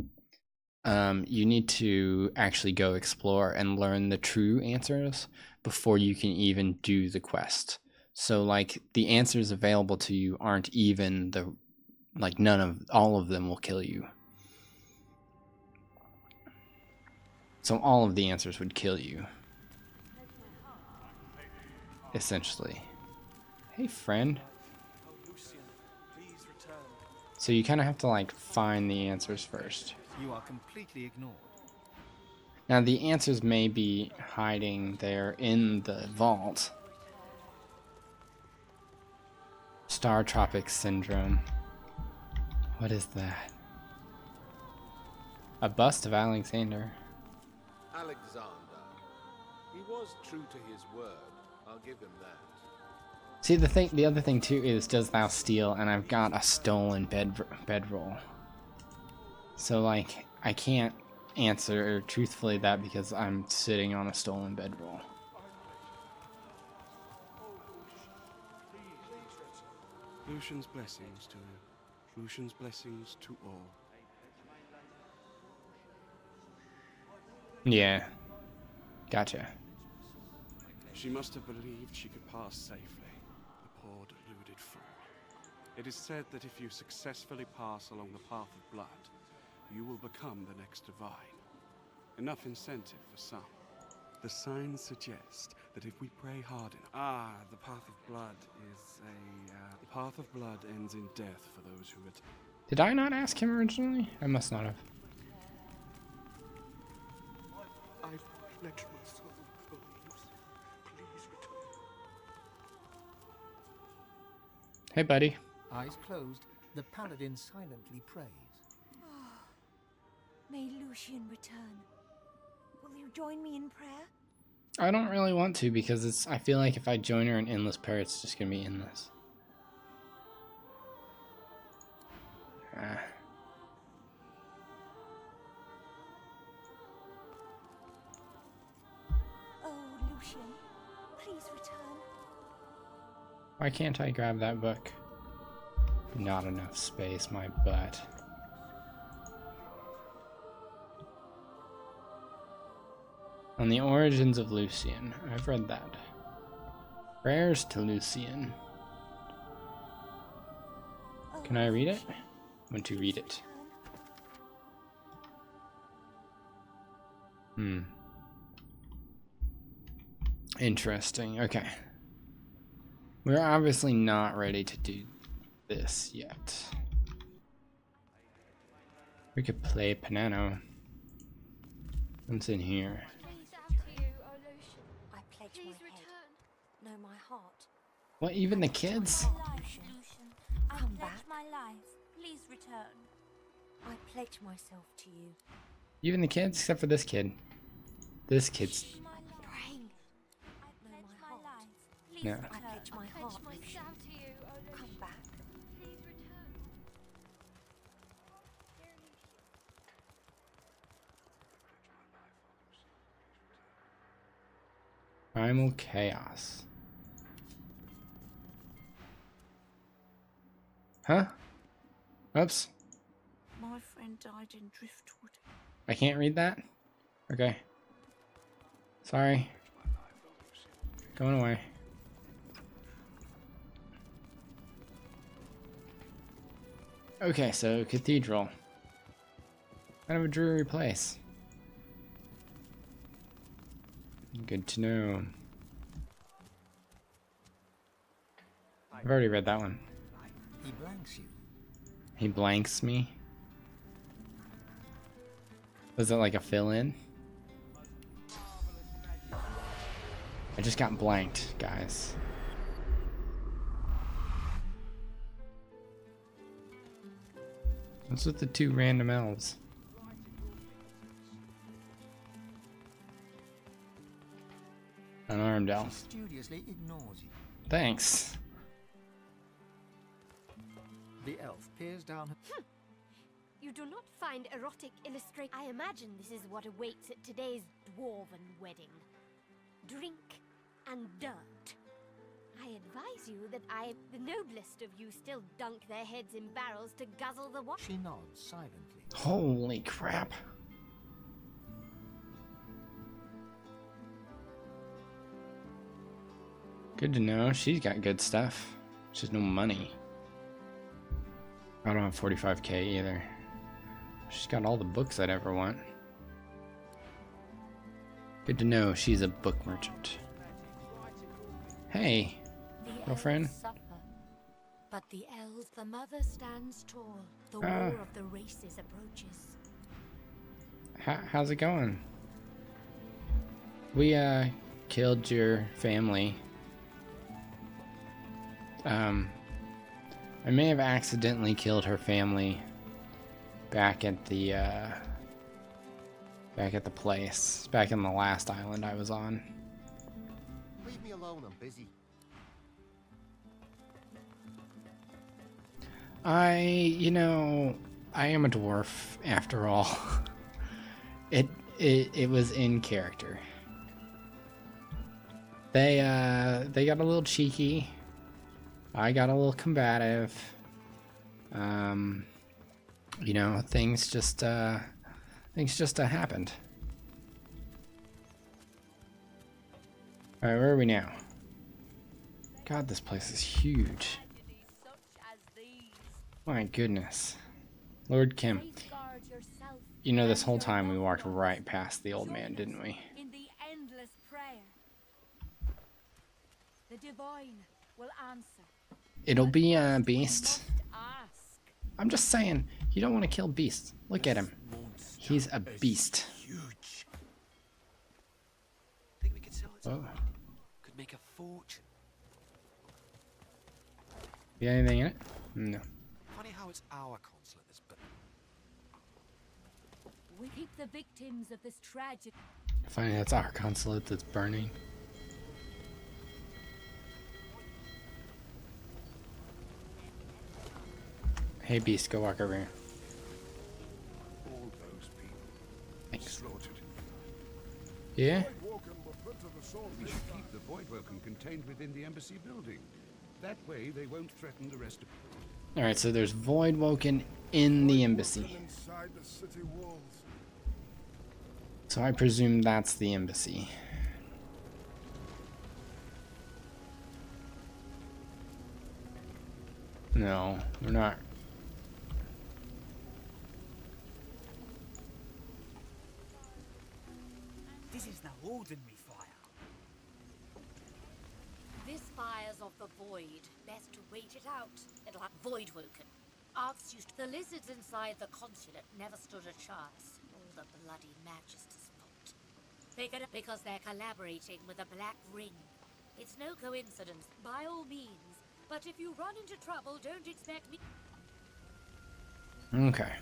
you need to actually go explore and learn the true answers before you can even do the quest. So like the answers available to you aren't even the, like none of, all of them will kill you. So all of the answers would kill you. Essentially. Hey friend. So you kind of have to like find the answers first. You are completely ignored. Now the answers may be hiding there in the vault. Star Tropic Syndrome. What is that? A bust of Alexander. Alexander. He was true to his word. I'll give him that. See, the other thing too is, does thou steal? And I've got a stolen bedroll. So like, I can't answer truthfully that because I'm sitting on a stolen bedroll. Lucian's blessings to you. Lucian's blessings to all. Yeah. Gotcha. She must have believed she could pass safely, the poor deluded fool. It is said that if you successfully pass along the path of blood, you will become the next divine. Enough incentive for some. The signs suggest that if we pray hard enough... the path of blood is the path of blood ends in death for those who... Did I not ask him originally? I must not have. I've pledged my soul, please return. Hey, buddy. Eyes closed, the paladin silently prays. May Lucian return. Will you join me in prayer? I don't really want to because I feel like if I join her in endless prayer, it's just gonna be endless. Oh, Lucian, please return. Why can't I grab that book? Not enough space, my butt. On the origins of Lucian. I've read that. Prayers to Lucian. Can I read it? I want to read it. Interesting. Okay. We're obviously not ready to do this yet. We could play piano. What's in here? I pledge my head. No, my heart. What, even the kids? Come back. My life. Please return. I pledge myself to you. Even the kids, except for this kid. This kid's... Praying. I pledge my life. Please No. return. I pledge my heart. To you, come back. Please return. Primal chaos. Huh? Oops. My friend died in driftwood. I can't read that? Okay. Sorry. Going away. Okay, so cathedral. Kind of a dreary place. Good to know. I've already read that one. He blanks you. He blanks me? Was it like a fill-in? I just got blanked, guys. What's with the two random elves? Unarmed elf. Studiously ignores you. Thanks. The elf peers down. You do not find erotic illustration. I imagine this is what awaits at today's Dwarven wedding. Drink and dirt. I advise you that the noblest of you still dunk their heads in barrels to guzzle the water. She nods silently. Holy crap. Good to know. She's got good stuff. Just no money. I don't have 45k either. She's got all the books I'd ever want. Good to know she's a book merchant. Hey, girlfriend. But the elves, the mother stands tall. The war of the races approaches. How's it going? We killed your family. I may have accidentally killed her family back at the place, back in the last island I was on. Leave me alone, I'm busy. You know, I am a dwarf after all. It was in character. They got a little cheeky. I got a little combative. You know, things just happened. All right, where are we now? God, this place is huge. My goodness. Lord Kim. You know, this whole time we walked right past the old man, didn't we? In the endless prayer. The divine will answer. It'll be Beast. I'm just saying, you don't want to kill Beast. Look at him. He's a beast. Huge. Think we could sell it? Oh. Could make a fortune. You got anything in it? No. Funny how it's our consulate that's burning. We keep the victims of this tragic. Funny that's our consulate that's burning. Hey Beast, go walk over here. All those people Thanks. slaughtered. Yeah? We should keep the Voidwoken contained within the embassy building. That way they won't threaten the rest of them. Alright, so there's Voidwoken in the embassy. Inside the city walls. So I presume that's the embassy. No, we're not. This is the ordinary fire. This fire's of the void. Best to wait it out. It'll have Voidwoken. Arks used the lizards inside the consulate never stood a chance. All the bloody Magister's fault. Because they're collaborating with the Black Ring. It's no coincidence, by all means. But if you run into trouble, don't expect me. Okay.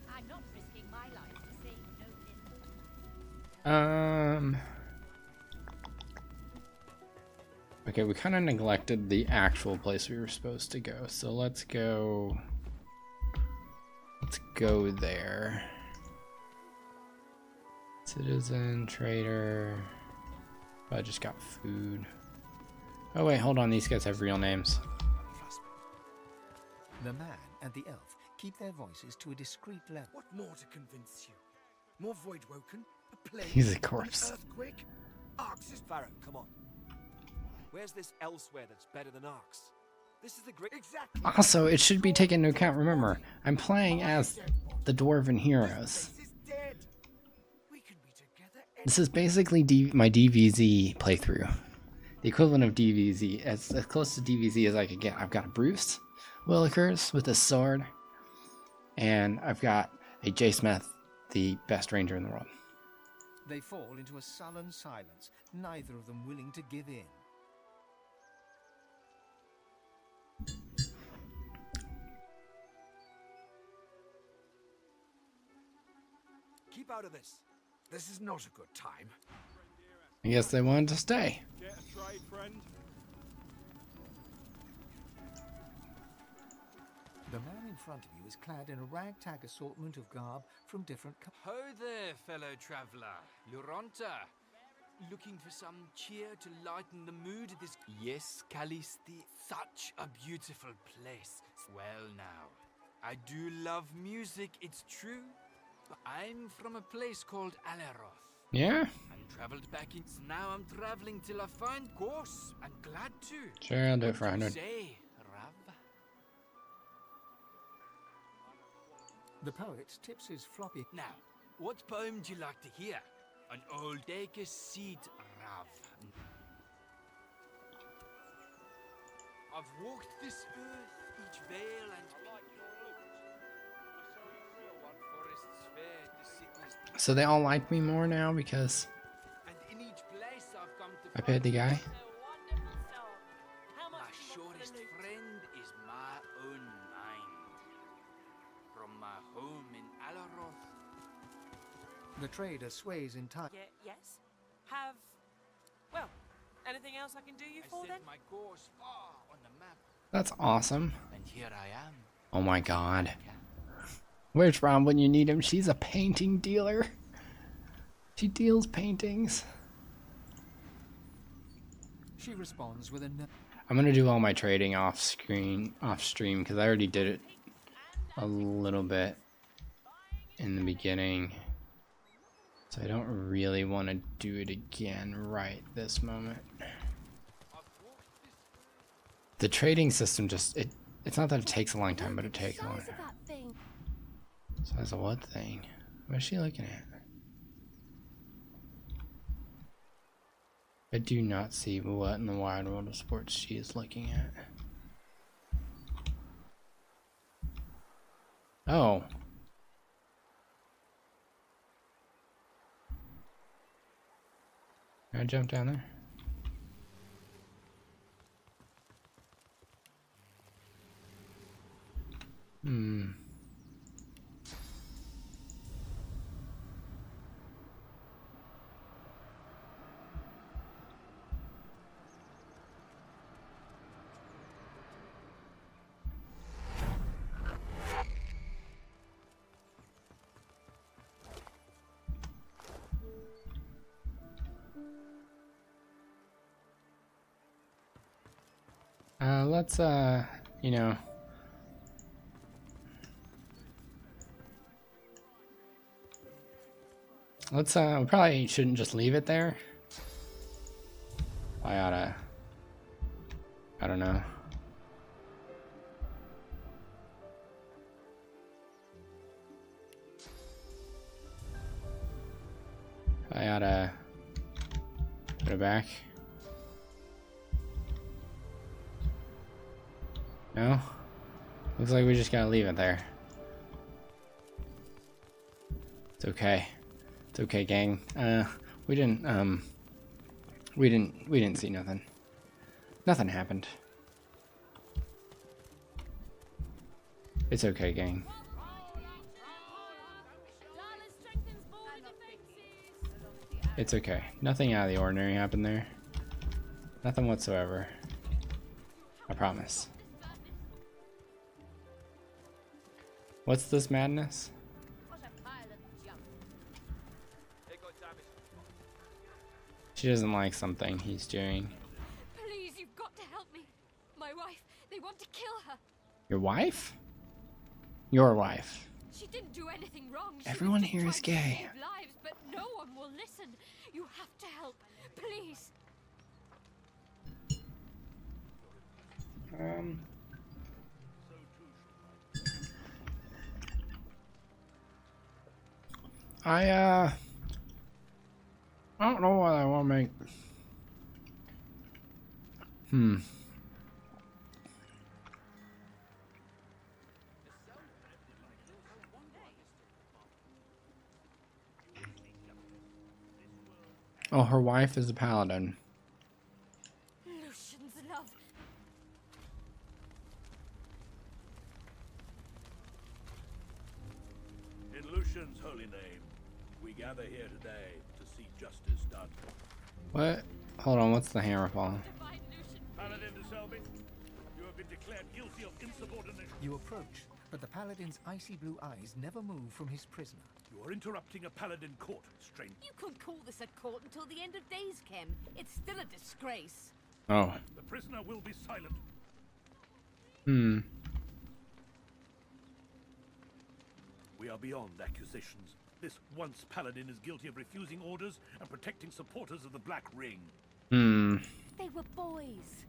I'm not risking my life to save no business. Okay, we kind of neglected the actual place we were supposed to go, so let's go there. Citizen, trader. I just got food. Oh wait, hold on, these guys have real names. The man and the elf keep their voices to a discreet level. What more to convince you? More Voidwoken? A plague? He's a corpse. An earthquake? Arx is Farron, come on. Where's this elsewhere that's better than Arx? This is the great. Exactly. Also, it should be taken into account. Remember, I'm playing as the Dwarven heroes. This is basically my DVZ playthrough. The equivalent of DVZ, as close to DVZ as I could get. I've got a Bruce Willikers with a sword, and I've got a J. Smith, the best ranger in the world. They fall into a sullen silence, neither of them willing to give in. Keep out of this. This is not a good time. I guess they wanted to stay. Get a trade, friend. The man in front of you is clad in a ragtag assortment of garb from different Ho there, fellow traveller. Luronta. Looking for some cheer to lighten the mood of this... Yes, Callisti. Such a beautiful place. Well now, I do love music, it's true. But I'm from a place called Aleroth. Yeah? And travelled back in... Now I'm travelling till I find course. I'm glad to. Sure, I'll do it for 100. Say, Rav? The poet tips his floppy. Now, what poem do you like to hear? An old take a seat, Rav. I've walked this earth, each vale and forest's fair to cities. So they all like me more now because And in each place I've come to I paid the guy. My shortest friend is my own mind. From my home in Alaroth. The trader sways in time. Yes? Have... Well, anything else I can do you for then? My course far on the map. That's awesome. And here I am. Oh my god. Where's Ron when you need him? She's a painting dealer. She deals paintings. She responds with a no. I'm gonna do all my trading off stream, because I already did it a little bit in the beginning. So I don't really want to do it again right this moment. The trading system just, it's not that it takes a long time, but it takes a long time. Size of what thing? What is she looking at? I do not see what in the wide world of sports she is looking at. Oh. Can I jump down there? Hmm. Let's, you know, let's, we probably shouldn't just leave it there. I oughta, I don't know. I oughta put it back. No? Looks like we just gotta leave it there. It's okay. It's okay, gang. We didn't see nothing. Nothing happened. It's okay, gang. It's okay. Nothing out of the ordinary happened there. Nothing whatsoever. I promise. What's this madness? She doesn't like something he's doing. Please, you've got to help me. My wife, they want to kill her. Your wife? Your wife. She didn't do anything wrong. Everyone here is gay. Save lives, but no one will listen. You have to help. Please. I don't know what I want to make. Oh, her wife is a paladin. Lucian's love. In Lucian's holy name, we gather here today to see justice done. What? Hold on, what's the hammer fall? Paladin de Selby, you have been declared guilty of insubordination. You approach, but the paladin's icy blue eyes never move from his prisoner. You are interrupting a paladin court, stranger. You couldn't call this a court until the end of days, Kem. It's still a disgrace. Oh. The prisoner will be silent. We are beyond accusations. This once paladin is guilty of refusing orders and protecting supporters of the Black Ring. They were boys.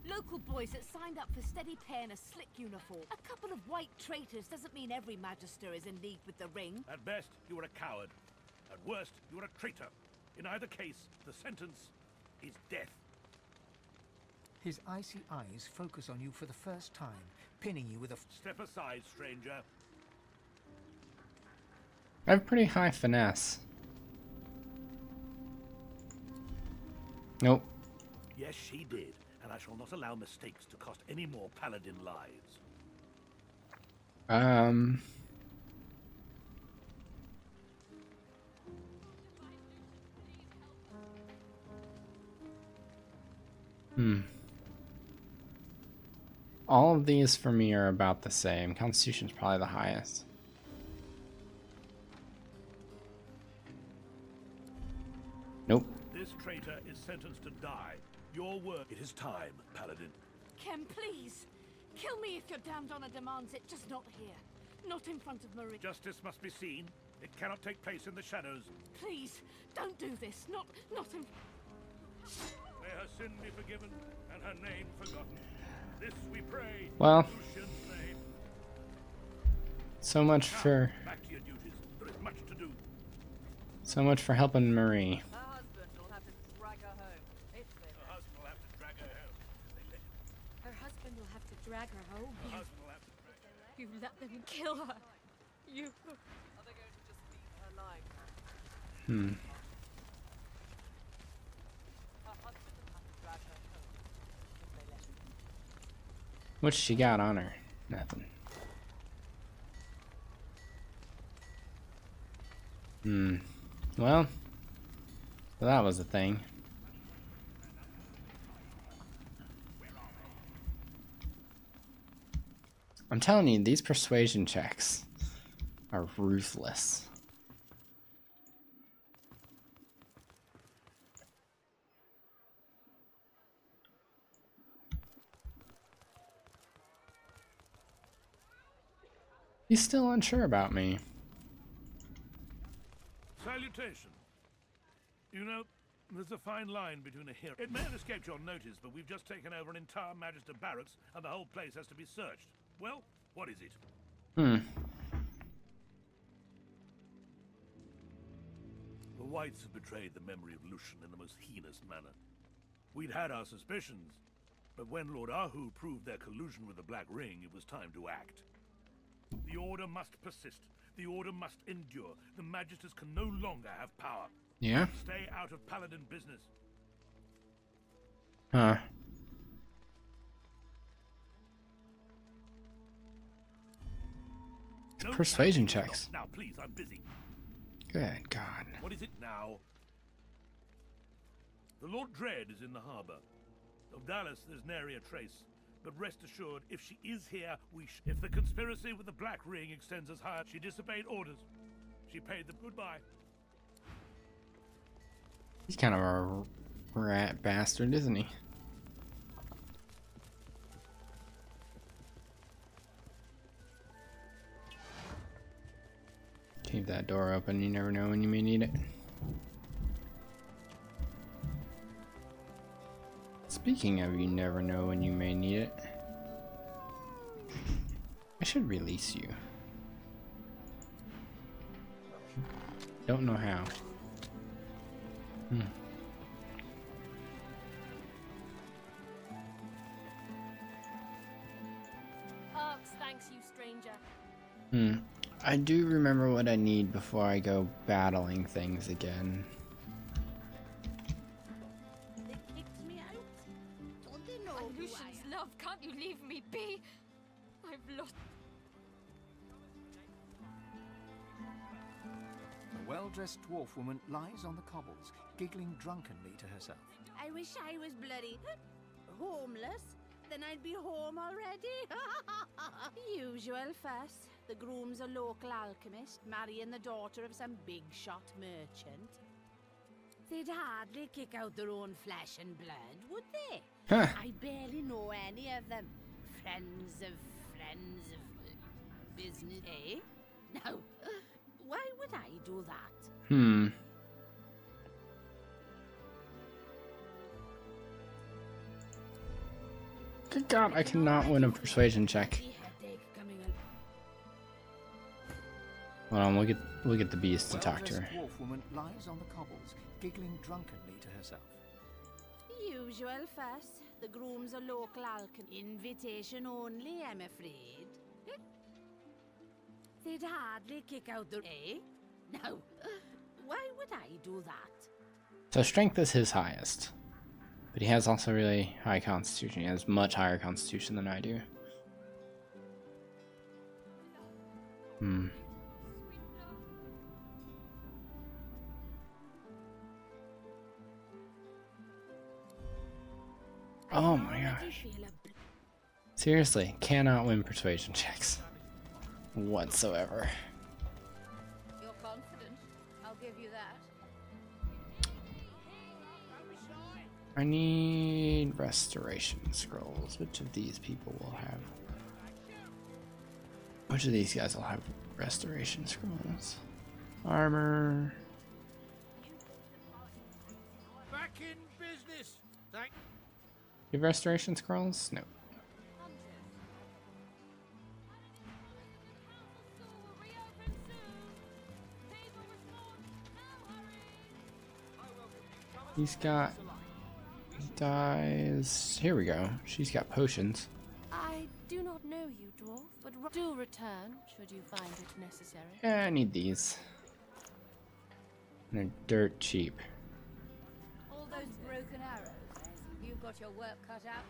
Local boys that signed up for steady pay and a slick uniform. A couple of white traitors doesn't mean every magister is in league with the ring. At best, you are a coward. At worst, you are a traitor. In either case, the sentence is death. His icy eyes focus on you for the first time, pinning you with a... Step aside, stranger. I have pretty high finesse. Nope. Yes, she did, and I shall not allow mistakes to cost any more paladin lives. All of these for me are about the same. Constitution's probably the highest. Nope. This traitor is sentenced to die. Your work. It is time, Paladin. Kem, please. Kill me if your damned honor demands it, just not here. Not in front of Marie. Justice must be seen. It cannot take place in the shadows. Please, don't do this. Not in... May her sin be forgiven and her name forgotten. This we pray. Well, Lucian's name. so much for... Back to your duties. There is much to do. So much for helping Marie. Her husband will have to drag her home. If they Her husband will have to drag her home. They let him. Her husband will have to drag her home. Her husband will have to drag her home. You let them kill her. You... Are they going to just leave her lying there? Hmm. Her husband will have to drag her home. If they let him. What's she got on her? Nothing. Hmm. Well, that was a thing. I'm telling you, these persuasion checks are ruthless. He's still unsure about me. Salutation. You know, there's a fine line between a hero. It may have escaped your notice, but we've just taken over an entire Magister barracks, and the whole place has to be searched. Well, what is it? Hmm. The Whites have betrayed the memory of Lucian in the most heinous manner. We'd had our suspicions, but when Lord Ahu proved their collusion with the Black Ring, it was time to act. The Order must persist. The Order must endure. The Magisters can no longer have power. Yeah? Stay out of Paladin business. Huh. No, Persuasion checks. Now, please, I'm busy. Good God. What is it now? The Lord Dread is in the harbor. Of Dallas, there's nary a trace. But rest assured, if she is here, if the conspiracy with the Black Ring extends as high, she disobeyed orders. She paid them goodbye. He's kind of a rat bastard, isn't he? Keep that door open, you never know when you may need it. Speaking of, you never know when you may need it. I should release you. Don't know how. Arks, thanks you, stranger. I do remember what I need before I go battling things again. They kicked me out. Don't they know Lucian's love, can't you leave me be? I've lost... A well-dressed dwarf woman lies on the cobbles, giggling drunkenly to herself. I wish I was bloody homeless. Then I'd be home already. Usual fuss. The groom's a local alchemist, marrying the daughter of some big-shot merchant. They'd hardly kick out their own flesh and blood, would they? Huh. I barely know any of them. Friends of business, eh? No. Why would I do that? Good God, I cannot win a persuasion check. Hold on, we'll get the beast to talk to her. A dwarf woman lies on the cobbles, giggling drunkenly to herself. Usual fuss. The groom's a local alchemist. Invitation only, I'm afraid. They'd hardly kick out the... Eh? No. Why would I do that? So strength is his highest. But he has also really high constitution. He has much higher constitution than I do. Oh my gosh. Seriously, cannot win persuasion checks whatsoever. You're confident. I'll give you that. I need restoration scrolls. Which of these people will have? Which of these guys will have restoration scrolls? Armor. Back in business. Thank You have restoration scrolls? No. He's got dies. Here we go. She's got potions. I do not know you, dwarf, but do return should you find it necessary. Yeah, I need these. And they're dirt cheap. All those broken arrows. You've got your work cut out.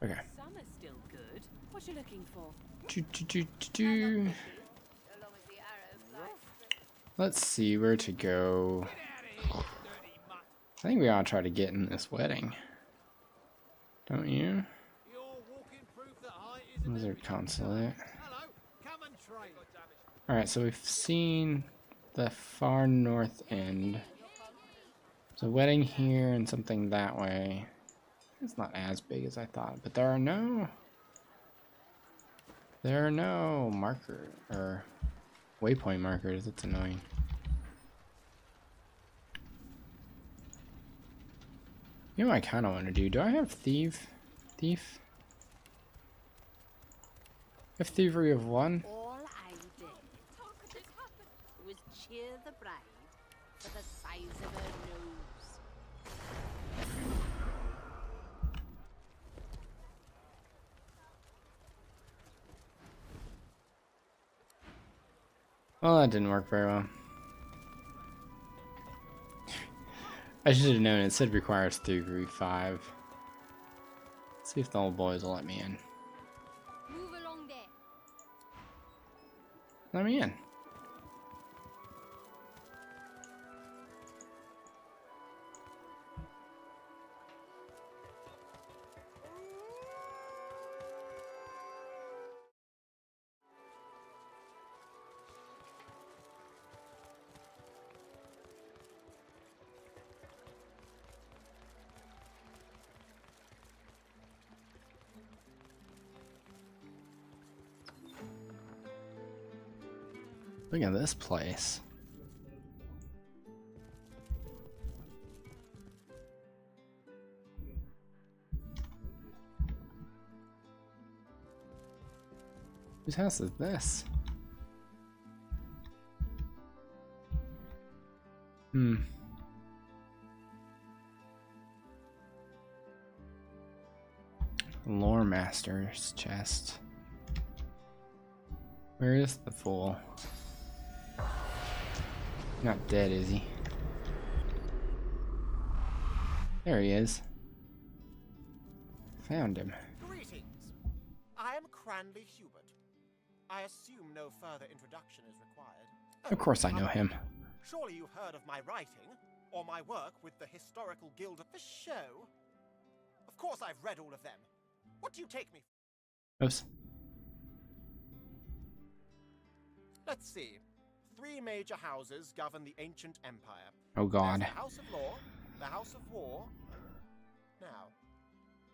Okay. Some are still good. What you looking for? Let's see where to go. I think we ought to try to get in this wedding. Don't you? Wizard Consulate. Alright, so we've seen the far north end. There's a wedding here and something that way. It's not as big as I thought, but there are no marker or waypoint markers. It's annoying. You know what I kind of want to do? Do I have thief? I have thievery of 1. All I did was cheer the bride for the size of her nose. Well, that didn't work very well. I should have known. It said requires thievery 5. Let's see if the old boys will let me in. Move along there. Let me in. Look at this place. Whose house is this? Lore Master's chest. Where is the fool? Not dead, is he? There he is. Found him. Greetings. I am Cranley Hubert. I assume no further introduction is required. Of course I know him. Surely you've heard of my writing, or my work with the Historical Guild of the show? Of course I've read all of them. What do you take me for? Oops. Let's see. 3 major houses govern the ancient empire. Oh God. There's the House of Law, the House of War. Now,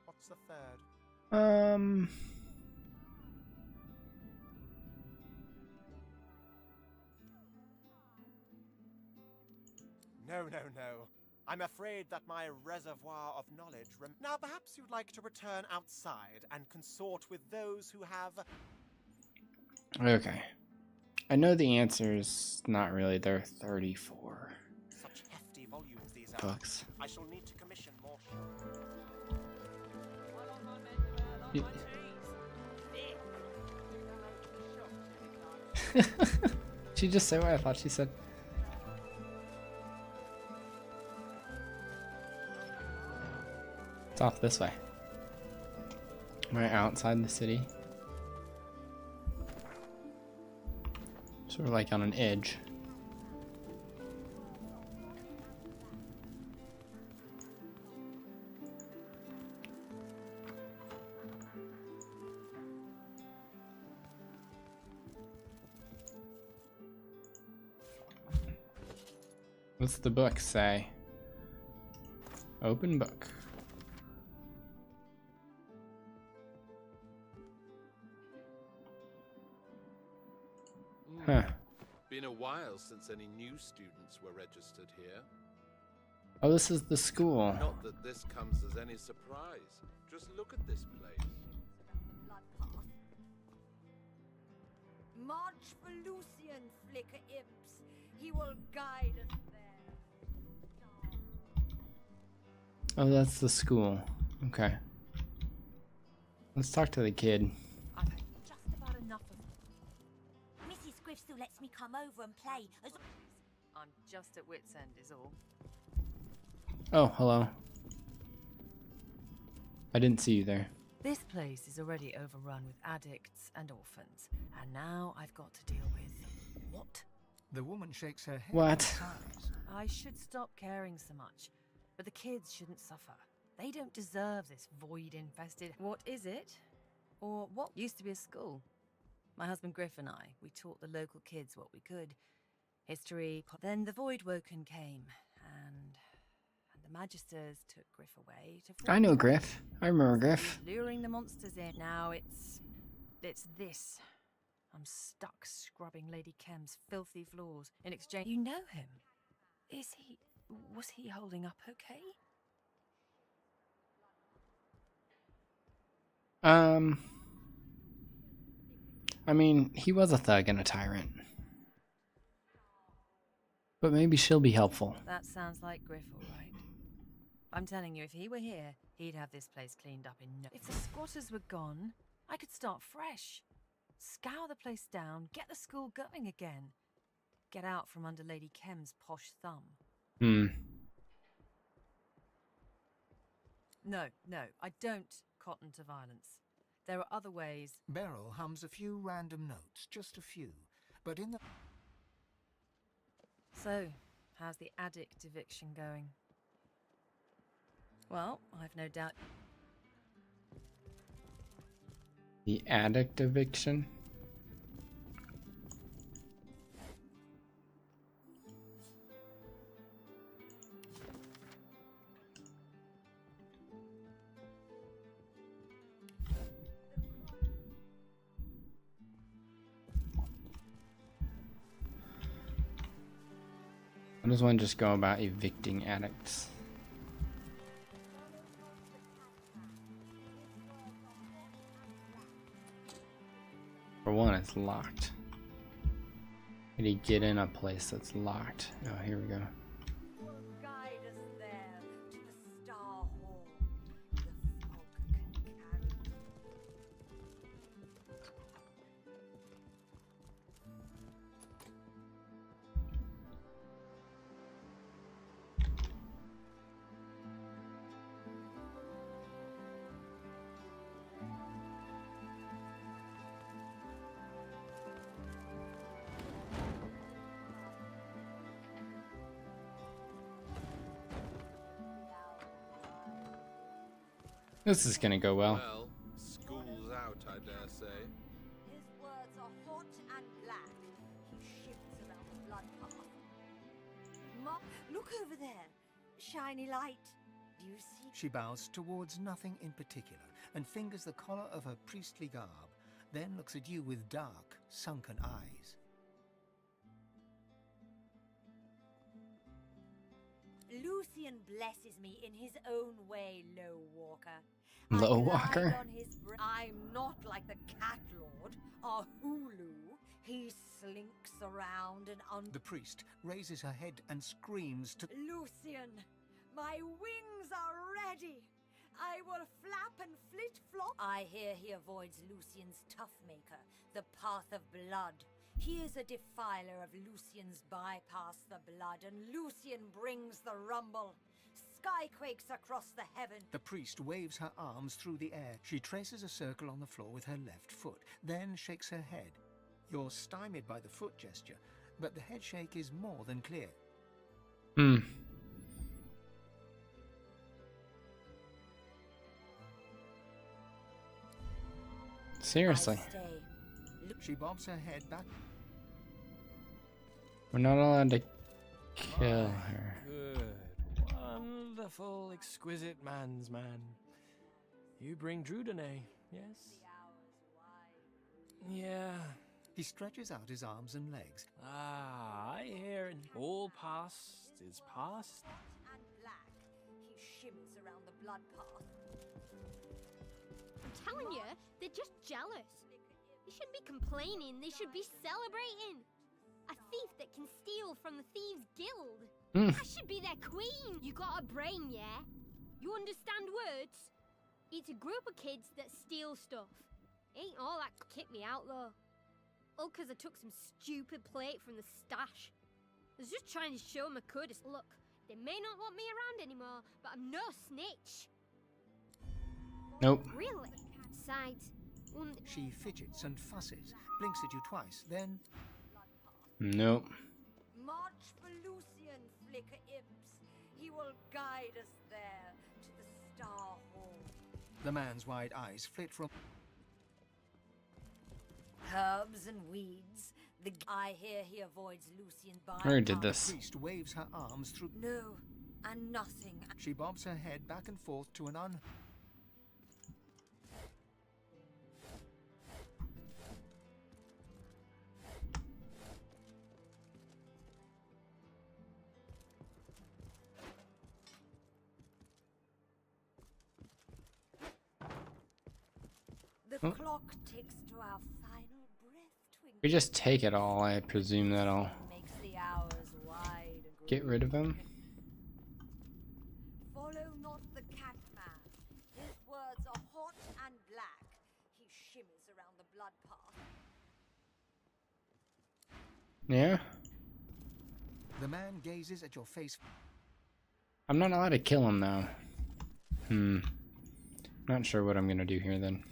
what's the third? No. I'm afraid that my reservoir of knowledge Now perhaps you'd like to return outside and consort with those who have... Okay. I know the answer is not really. There are 34 Such hefty volumes these books. I shall need to commission more. She just said what I thought she said. It's off this way. Am I outside the city? Sort of like on an edge. What's the book say? Open book. Huh. Been a while since any new students were registered here. Oh, this is the school. Not that this comes as any surprise. Just look at this place. March for Lucian, flicker imps. He will guide us there. Oh, that's the school. Okay. Let's talk to the kid. I've had just about enough of Mrs. Griff still lets me come over and play. I'm just at wit's end, is all. Oh, hello. I didn't see you there. This place is already overrun with addicts and orphans, and now I've got to deal with what? The woman shakes her head. What? I should stop caring so much, but the kids shouldn't suffer. They don't deserve this void-infested... What is it? Or what used to be a school? My husband Griff and I, we taught the local kids what we could. History... Then the Voidwoken came, and the Magisters took Griff away to... I know Griff. I remember Griff. Luring the monsters in. Now it's this. I'm stuck scrubbing Lady Kem's filthy floors in exchange... You know him? Was he holding up okay? I mean, he was a thug and a tyrant. But maybe she'll be helpful. That sounds like Griff, all right. I'm telling you, if he were here, he'd have this place cleaned up in no... If the squatters were gone, I could start fresh. Scour the place down, get the school going again. Get out from under Lady Kem's posh thumb. No, I don't cotton to violence. There are other ways. Beryl hums a few random notes, just a few. But in the... So, how's the addict eviction going? Well, I've no doubt... The addict eviction? How does one just go about evicting addicts? For one, it's locked. How do you get in a place that's locked? Oh, here we go. Guide us there to the Star Hall. The fog can carry. This is gonna go well. Well, school's out, I dare say. His words are hot and black. He shifts around the blood path. Look over there. Shiny light. Do you see? She bows towards nothing in particular and fingers the collar of her priestly garb, then looks at you with dark, sunken eyes. Lucian blesses me in his own way, Low Walker. Low Walker? I'm not like the Cat Lord, our Hulu. He slinks around and The priest raises her head and screams to... Lucian, my wings are ready. I will flap and flit-flop. I hear he avoids Lucian's Toughmaker, the path of blood. He is a defiler of Lucian's bypass the blood, and Lucian brings the rumble. Sky quakes across the heaven. The priest waves her arms through the air. She traces a circle on the floor with her left foot, then shakes her head. You're stymied by the foot gesture, but the head shake is more than clear. Seriously. She bobs her head back. We're not allowed to Kill her. Good, wonderful, exquisite man's man. You bring Drudene, yes? Yeah. He stretches out his arms and legs. Ah, I hear it. All past is past. And black, he shimmers around the blood path. I'm telling you, they're just jealous. They shouldn't be complaining, they should be celebrating. A thief that can steal from the Thieves' Guild. I should be their queen. You got a brain, yeah? You understand words? It's a group of kids that steal stuff. Ain't all that kick me out, though. All because I took some stupid plate from the stash. I was just trying to show them a courtesy. Look, they may not want me around anymore, but I'm no snitch. Nope. Really? Besides, She fidgets and fusses, blinks at you twice, then... Nope. March for Lucian, Flicker Imps. He will guide us there to the Star Hall. The man's wide eyes flit from... Herbs and weeds. I hear he avoids Lucian by... I already did this. The priest waves her arms through... No, and nothing. She bobs her head back and forth to an The clock ticks to our final breath. We just take it all. I presume that'll Makes the hours wide and get rid of him. Follow not the cat man. His words are hot and black. He shimmers around the blood path. Yeah? The man gazes at your face. I'm not allowed to kill him though. Not sure what I'm gonna do here then.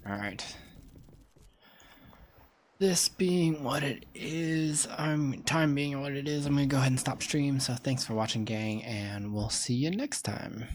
Alright. This being what it is, time being what it is, I'm gonna go ahead and stop stream. So thanks for watching, gang, and we'll see you next time.